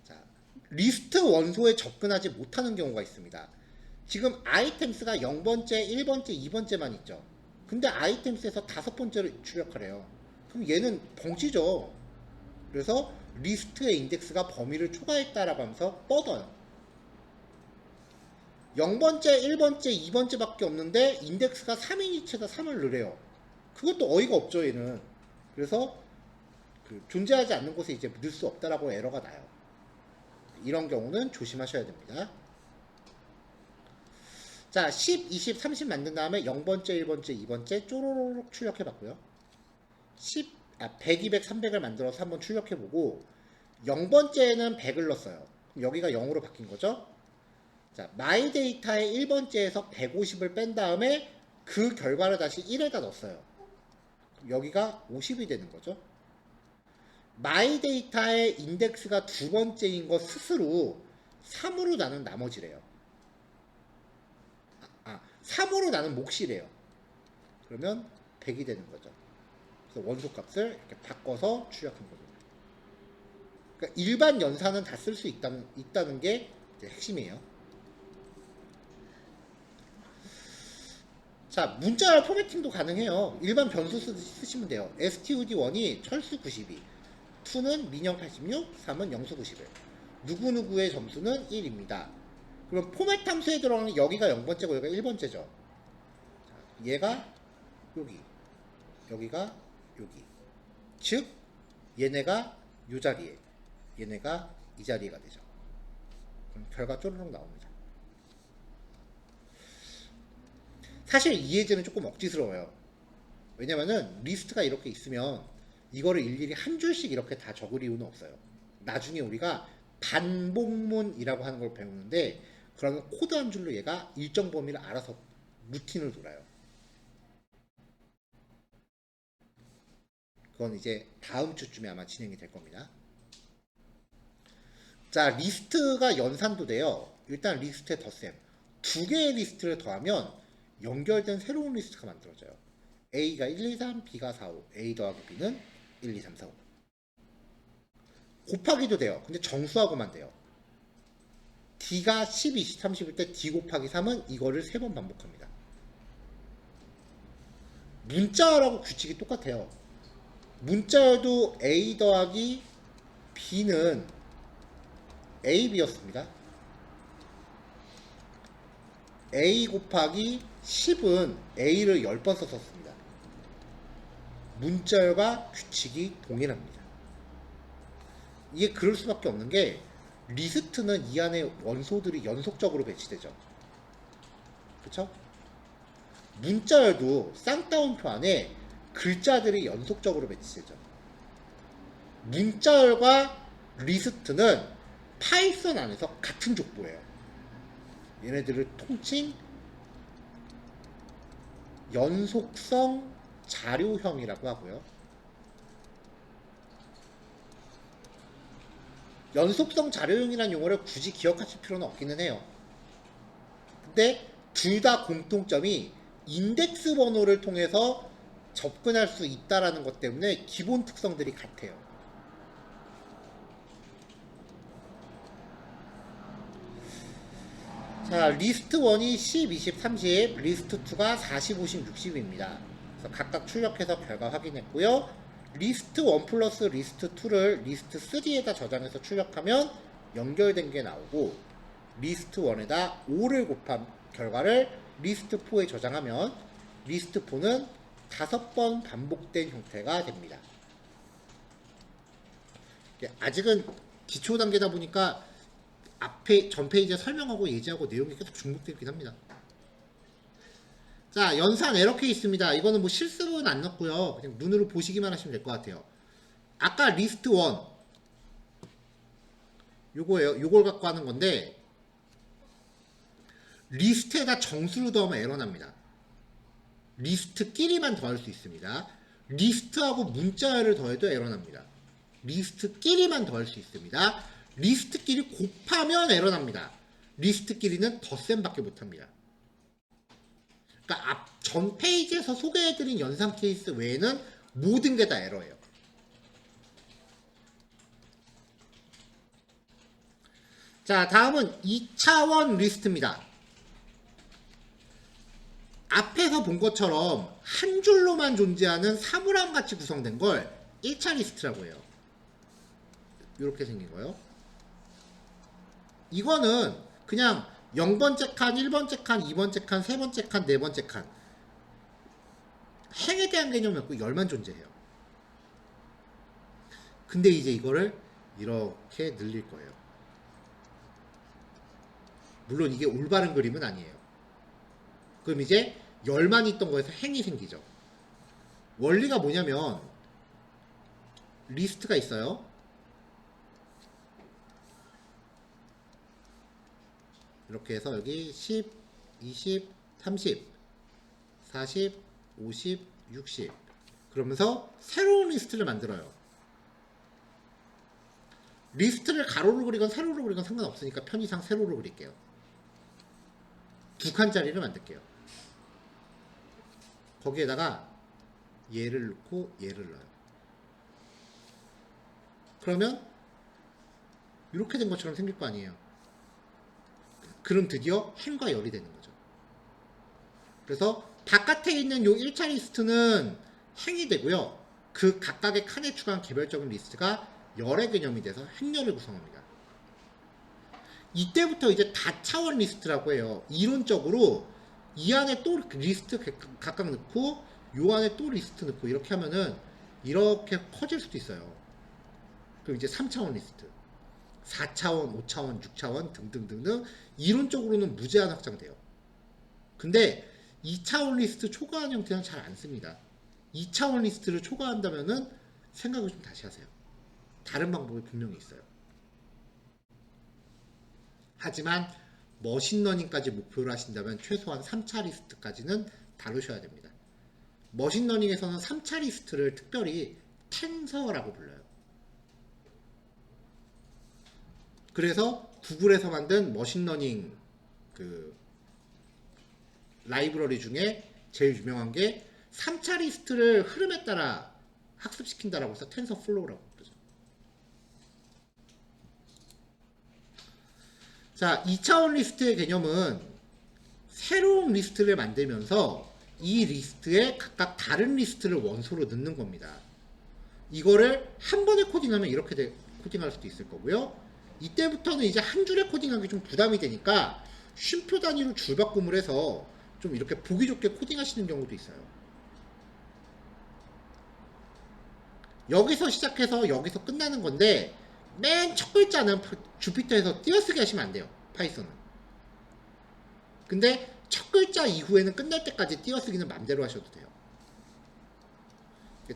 자, 리스트 원소에 접근하지 못하는 경우가 있습니다. 지금 아이템스가 0번째, 1번째, 2번째만 있죠. 근데 아이템스에서 5번째를 출력하래요. 그럼 얘는 벙치죠. 그래서 리스트의 인덱스가 범위를 초과했다라고 하면서 뻗어요. 0번째, 1번째, 2번째 밖에 없는데 인덱스가 3인이체가 3을 넣으래요. 그것도 어이가 없죠, 얘는. 그래서 존재하지 않는 곳에 이제 넣을 수 없다라고 에러가 나요. 이런 경우는 조심하셔야 됩니다. 자, 10, 20, 30 만든 다음에 0번째, 1번째, 2번째 쪼로록 출력해봤고요. 100, 200, 300을 만들어서 한번 출력해보고 0번째에는 100을 넣었어요. 그럼 여기가 0으로 바뀐 거죠. 자, 마이 데이터의 1번째에서 150을 뺀 다음에 그 결과를 다시 1에다 넣었어요. 여기가 50이 되는 거죠. 마이 데이터의 인덱스가 두 번째인 것 스스로 3으로 나눈 나머지래요. 3으로 나눈 몫이래요. 그러면 100이 되는 거죠. 그래서 원소값을 이렇게 바꿔서 출력한 거죠. 그러니까 일반 연산은 다 쓸 수 있다는 게 이제 핵심이에요. 자, 문자 포매팅도 가능해요. 일반 변수 쓰시면 돼요. std1이 철수 92, 2는 민영 86, 3은 영수 91. 누구누구의 점수는 1입니다. 그럼 포맷 함수에 들어가는 여기가 0번째고 여기가 1번째죠. 얘가 여기, 여기가 여기. 즉 얘네가 이 자리에, 얘네가 이 자리가 되죠. 그럼 결과 쪼르륵 나옵니다. 사실 이 예제는 조금 억지스러워요. 왜냐면은 리스트가 이렇게 있으면 이거를 일일이 한 줄씩 이렇게 다 적을 이유는 없어요. 나중에 우리가 반복문이라고 하는 걸 배우는데 그러면 코드 한 줄로 얘가 일정 범위를 알아서 루틴을 돌아요. 그건 이제 다음 주쯤에 아마 진행이 될 겁니다. 자, 리스트가 연산도 돼요. 일단 리스트의 덧셈. 두 개의 리스트를 더하면 연결된 새로운 리스트가 만들어져요. A가 1, 2, 3, B가 4, 5. A 더하기 B는 1, 2, 3, 4, 5. 곱하기도 돼요. 근데 정수하고만 돼요. D가 10, 20, 30일 때 D 곱하기 3은 이거를 3번 반복합니다. 문자열하고 규칙이 똑같아요. 문자열도 A 더하기 B는 AB였습니다. A 곱하기 10은 A를 10번 썼습니다. 문자열과 규칙이 동일합니다. 이게 그럴 수밖에 없는 게 리스트는 이 안에 원소들이 연속적으로 배치되죠. 그쵸? 문자열도 쌍따옴표 안에 글자들이 연속적으로 배치되죠. 문자열과 리스트는 파이썬 안에서 같은 족보예요. 얘네들을 통칭 연속성 자료형이라고 하고요. 연속성 자료형이라는 용어를 굳이 기억하실 필요는 없기는 해요. 근데 둘 다 공통점이 인덱스 번호를 통해서 접근할 수 있다라는 것 때문에 기본 특성들이 같아요. 자, 리스트 1이 10, 20, 30, 리스트 2가 40, 50, 60입니다. 그래서 각각 출력해서 결과 확인했고요. 리스트 1 플러스 리스트 2를 리스트 3에다 저장해서 출력하면 연결된 게 나오고, 리스트 1에다 5를 곱한 결과를 리스트 4에 저장하면 리스트 4는 5번 반복된 형태가 됩니다. 아직은 기초 단계다 보니까 앞에 전 페이지에 설명하고 예제하고 내용이 계속 중복되긴 합니다. 자, 연산 에러키 있습니다. 이거는 뭐 실습은 안 넣고요. 그냥 눈으로 보시기만 하시면 될 것 같아요. 아까 리스트 1 요거예요. 요걸 갖고 하는 건데, 리스트에다 정수를 더하면 에러 납니다. 리스트끼리만 더할 수 있습니다. 리스트하고 문자열을 더해도 에러 납니다. 리스트끼리만 더할 수 있습니다. 리스트끼리 곱하면 에러 납니다. 리스트끼리는 덧셈밖에 못합니다. 그러니까 전 페이지에서 소개해드린 연산 케이스 외에는 모든 게 다 에러예요. 자, 다음은 2차원 리스트입니다. 앞에서 본 것처럼 한 줄로만 존재하는 사물함 같이 구성된 걸 1차 리스트라고 해요. 이렇게 생긴 거예요. 이거는 그냥 0번째 칸, 1번째 칸, 2번째 칸, 3번째 칸, 4번째 칸, 행에 대한 개념이 없고 열만 존재해요. 근데 이제 이거를 이렇게 늘릴 거예요. 물론 이게 올바른 그림은 아니에요. 그럼 이제 열만 있던 거에서 행이 생기죠. 원리가 뭐냐면, 리스트가 있어요. 이렇게 해서 여기 10, 20, 30, 40, 50, 60 그러면서 새로운 리스트를 만들어요. 리스트를 가로로 그리건 세로로 그리건 상관없으니까 편의상 세로로 그릴게요. 2칸짜리를 만들게요. 거기에다가 얘를 넣고 얘를 넣어요. 그러면 이렇게 된 것처럼 생길 거 아니에요. 그럼 드디어 행과 열이 되는 거죠. 그래서 바깥에 있는 요 1차 리스트는 행이 되고요. 그 각각의 칸에 추가한 개별적인 리스트가 열의 개념이 돼서 행열을 구성합니다. 이때부터 이제 다차원 리스트라고 해요. 이론적으로 이 안에 또 리스트 각각 넣고 요 안에 또 리스트 넣고 이렇게 하면은 이렇게 커질 수도 있어요. 그럼 이제 3차원 리스트, 4차원, 5차원, 6차원 등등등등 이론적으로는 무제한 확장돼요. 근데 2차원 리스트 초과한 형태는 잘 안 씁니다. 2차원 리스트를 초과한다면은 생각을 좀 다시 하세요. 다른 방법이 분명히 있어요. 하지만 머신러닝까지 목표를 하신다면 최소한 3차 리스트까지는 다루셔야 됩니다. 머신러닝에서는 3차 리스트를 특별히 텐서라고 불러요. 그래서 구글에서 만든 머신러닝 그 라이브러리 중에 제일 유명한 게 3차 리스트를 흐름에 따라 학습시킨다라고 해서 텐서플로우라고 부르죠. 자, 2차원 리스트의 개념은 새로운 리스트를 만들면서 이 리스트에 각각 다른 리스트를 원소로 넣는 겁니다. 이거를 한 번에 코딩하면 이렇게 코딩할 수도 있을 거고요. 이때부터는 이제 한 줄에 코딩하기 좀 부담이 되니까 쉼표 단위로 줄바꿈을 해서 좀 이렇게 보기 좋게 코딩하시는 경우도 있어요. 여기서 시작해서 여기서 끝나는 건데 맨 첫 글자는 주피터에서 띄어쓰기 하시면 안 돼요. 파이썬은. 근데 첫 글자 이후에는 끝날 때까지 띄어쓰기는 맘대로 하셔도 돼요.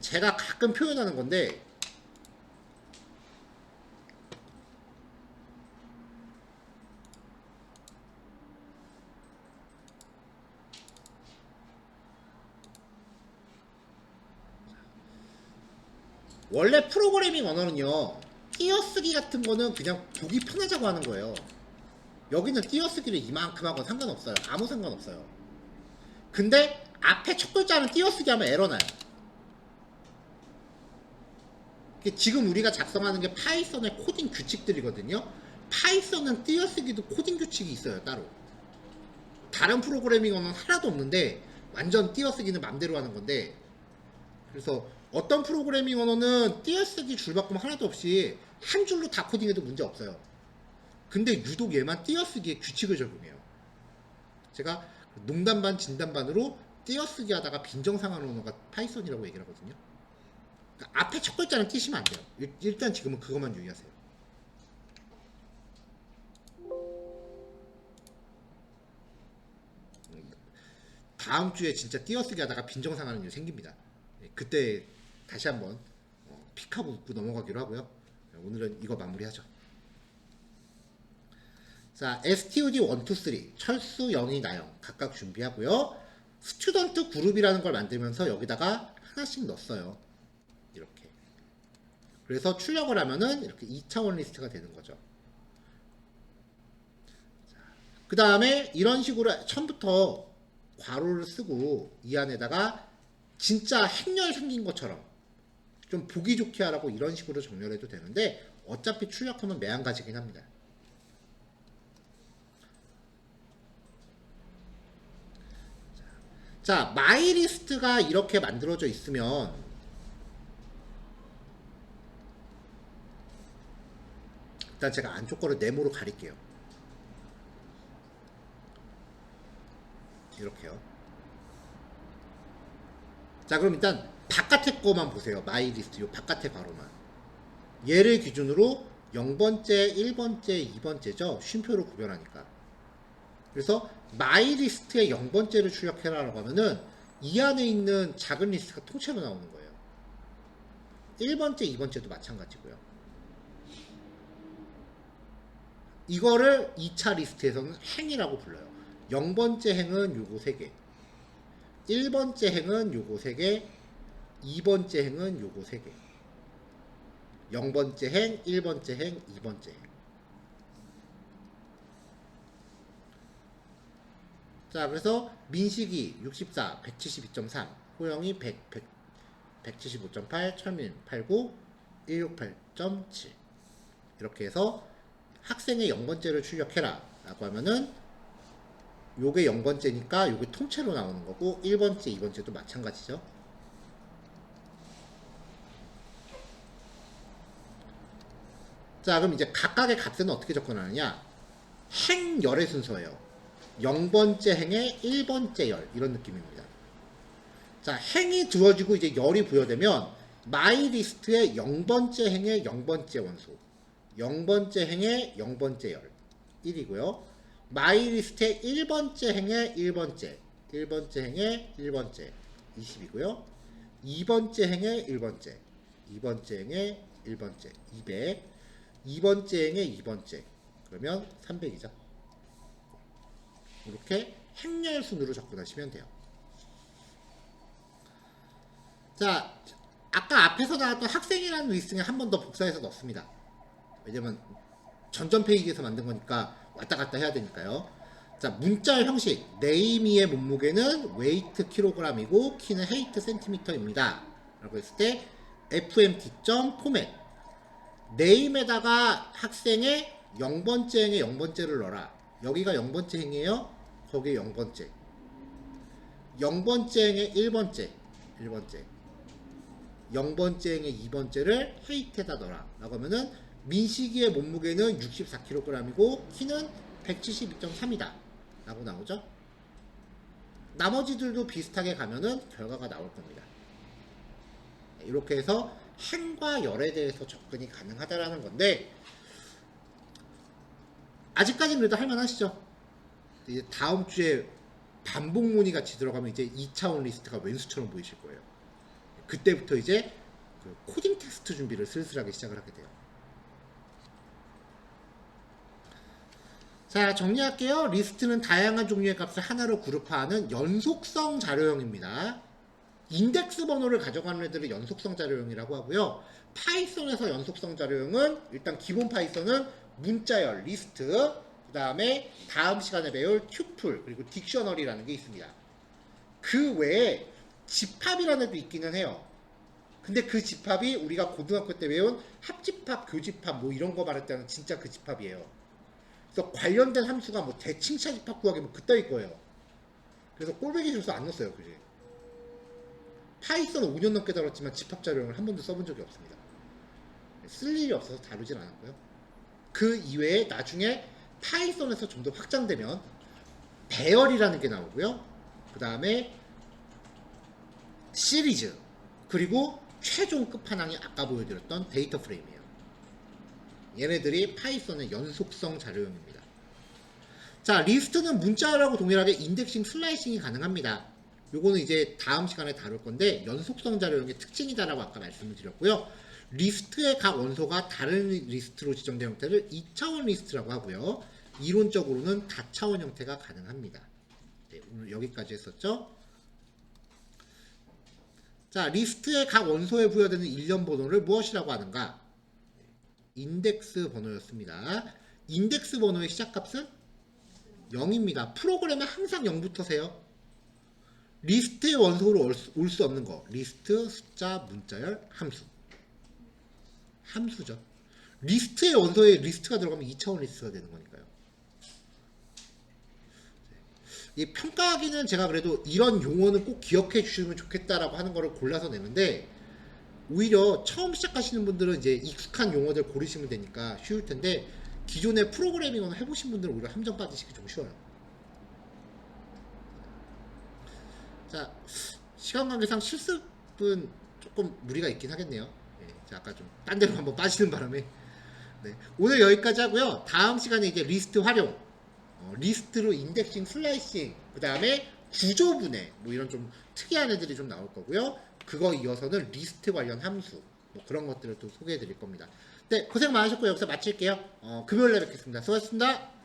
제가 가끔 표현하는 건데 원래 프로그래밍 언어는요 띄어쓰기 같은 거는 그냥 보기 편하자고 하는 거예요. 여기는 띄어쓰기를 이만큼 하고 상관없어요. 아무 상관없어요. 근데 앞에 첫 글자는 띄어쓰기 하면 에러 나요. 지금 우리가 작성하는 게 파이썬의 코딩 규칙들이거든요. 파이썬은 띄어쓰기도 코딩 규칙이 있어요. 따로. 다른 프로그래밍어는 하나도 없는데 완전 띄어쓰기는 맘대로 하는 건데, 그래서 어떤 프로그래밍 언어는 띄어쓰기 줄바꿈 하나도 없이 한 줄로 다 코딩해도 문제 없어요. 근데 유독 얘만 띄어쓰기에 규칙을 적용해요. 제가 농담 반 진담 반으로 띄어쓰기 하다가 빈정상한 언어가 파이썬이라고 얘기를 하거든요. 그러니까 앞에 첫 글자는 띄시면 안 돼요. 일단 지금은 그것만 유의하세요. 다음 주에 진짜 띄어쓰기 하다가 빈정상하는 일 생깁니다. 그때 다시 한번 픽하고 웃고 넘어가기로 하고요. 오늘은 이거 마무리하죠. 자, STUD 1, 2, 3 철수, 영희, 나영 각각 준비하고요. 스튜던트 그룹이라는 걸 만들면서 여기다가 하나씩 넣었어요. 이렇게. 그래서 출력을 하면은 이렇게 2차원 리스트가 되는 거죠. 그 다음에 이런 식으로 처음부터 괄호를 쓰고 이 안에다가 진짜 행렬 생긴 것처럼 좀 보기 좋게 하라고 이런 식으로 정렬해도 되는데 어차피 출력하면 매한가지긴 합니다. 자, 마이리스트가 이렇게 만들어져 있으면 일단 제가 안쪽 거를 네모로 가릴게요. 이렇게요. 자, 그럼 일단 바깥에 거만 보세요. 마이리스트 요 바깥에 괄호만. 얘를 기준으로 0번째, 1번째, 2번째죠. 쉼표로 구별하니까. 그래서 마이리스트의 0번째를 출력해라라고 하면은 이 안에 있는 작은 리스트가 통째로 나오는 거예요. 1번째, 2번째도 마찬가지고요. 이거를 2차 리스트에서는 행이라고 불러요. 0번째 행은 요거 3개, 1번째 행은 요거 3개, 2번째 행은 요거 3개. 0번째 행, 1번째 행, 2번째 행. 자, 그래서 민식이 64, 172.3, 호영이 175.8, 철민 89, 168.7. 이렇게 해서 학생의 0번째를 출력해라 라고 하면은 요게 0번째니까 요게 통째로 나오는 거고 1번째, 2번째도 마찬가지죠. 자, 그럼 이제 각각의 값은 어떻게 접근하느냐? 행열의 순서예요. 0번째 행에 1번째 열 이런 느낌입니다. 자, 행이 주어지고 이제 열이 부여되면 마이리스트의 0번째 행의 0번째 원소, 0번째 행의 0번째 열 1이고요. 마이리스트의 1번째 행의 1번째, 1번째 행의 1번째 20이고요. 2번째 행의 1번째, 2번째 행의 1번째 200, 2번째 행의 2번째 그러면 300이죠. 이렇게 행렬 순으로 접근하시면 돼요. 자, 아까 앞에서 나왔던 학생이라는 리스트에 한 번 더 복사해서 넣습니다. 왜냐면 전전 페이지에서 만든 거니까 왔다 갔다 해야 되니까요. 자, 문자 형식. 네이미의 몸무게는 웨이트 킬로그램이고 키는 헤이트 센티미터입니다. 라고 했을 때 fmt 포맷. 네임에다가 학생의 0번째 행에 0번째를 넣어라. 여기가 0번째 행이에요. 거기에 0번째. 0번째 행에 1번째. 0번째 행에 2번째를 헤이트에다 넣어라. 라고 하면은 민식이의 몸무게는 64kg이고 키는 172.3이다. 라고 나오죠. 나머지들도 비슷하게 가면은 결과가 나올 겁니다. 이렇게 해서 행과 열에 대해서 접근이 가능하다라는 건데, 아직까지는 그래도 할만하시죠. 이제 다음 주에 반복문의 같이 들어가면 이제 2차원 리스트가 왼수처럼 보이실 거예요. 그때부터 이제 그 코딩 테스트 준비를 슬슬하게 시작을 하게 돼요. 자, 정리할게요. 리스트는 다양한 종류의 값을 하나로 그룹화하는 연속성 자료형입니다. 인덱스 번호를 가져가는 애들을 연속성 자료형이라고 하고요. 파이썬에서 연속성 자료형은 일단 기본 파이썬은 문자열, 리스트, 그 다음에 다음 시간에 배울 튜플, 그리고 딕셔너리라는 게 있습니다. 그 외에 집합이라는 애도 있기는 해요. 근데 그 집합이 우리가 고등학교 때 배운 합집합, 교집합 뭐 이런 거 말할 때는 진짜 그 집합이에요. 그래서 관련된 함수가 뭐 대칭차 집합 구하기 뭐 그따위 거예요. 그래서 꼴배기 실수 안 넣었어요. 그지? 파이썬은 5년 넘게 다뤘지만 집합 자료형을 한 번도 써본 적이 없습니다. 쓸 일이 없어서 다루진 않았고요. 그 이외에 나중에 파이썬에서 좀 더 확장되면 배열이라는 게 나오고요. 그 다음에 시리즈, 그리고 최종 끝판왕이 아까 보여드렸던 데이터 프레임이에요. 얘네들이 파이썬의 연속성 자료형입니다. 자, 리스트는 문자열하고 동일하게 인덱싱, 슬라이싱이 가능합니다. 요거는 이제 다음 시간에 다룰 건데 연속성 자료형의 특징이다라고 아까 말씀을 드렸고요. 리스트의 각 원소가 다른 리스트로 지정된 형태를 2차원 리스트라고 하고요. 이론적으로는 다차원 형태가 가능합니다. 네, 오늘 여기까지 했었죠. 자, 리스트의 각 원소에 부여되는 일련 번호를 무엇이라고 하는가? 인덱스 번호였습니다. 인덱스 번호의 시작값은 0입니다. 프로그램에 항상 0부터 세요. 리스트의 원소로 올 수 없는 거. 리스트, 숫자, 문자열, 함수. 함수죠. 리스트의 원소에 리스트가 들어가면 2차원 리스트가 되는 거니까요. 이 평가하기는 제가 그래도 이런 용어는 꼭 기억해 주시면 좋겠다라고 하는 거를 골라서 내는데, 오히려 처음 시작하시는 분들은 이제 익숙한 용어들 고르시면 되니까 쉬울 텐데, 기존에 프로그래밍을 해보신 분들은 오히려 함정 빠지시기 좀 쉬워요. 자, 시간 관계상 실습은 조금 무리가 있긴 하겠네요. 네, 자, 아까 좀 딴 데로 한번 빠지는 바람에. 네, 오늘 여기까지 하고요. 다음 시간에 이제 리스트 활용, 리스트로 인덱싱, 슬라이싱, 그 다음에 구조분해, 뭐 이런 좀 특이한 애들이 좀 나올 거고요. 그거 이어서는 리스트 관련 함수, 뭐 그런 것들을 또 소개해 드릴 겁니다. 네, 고생 많으셨고 여기서 마칠게요. 금요일에 뵙겠습니다. 수고하셨습니다.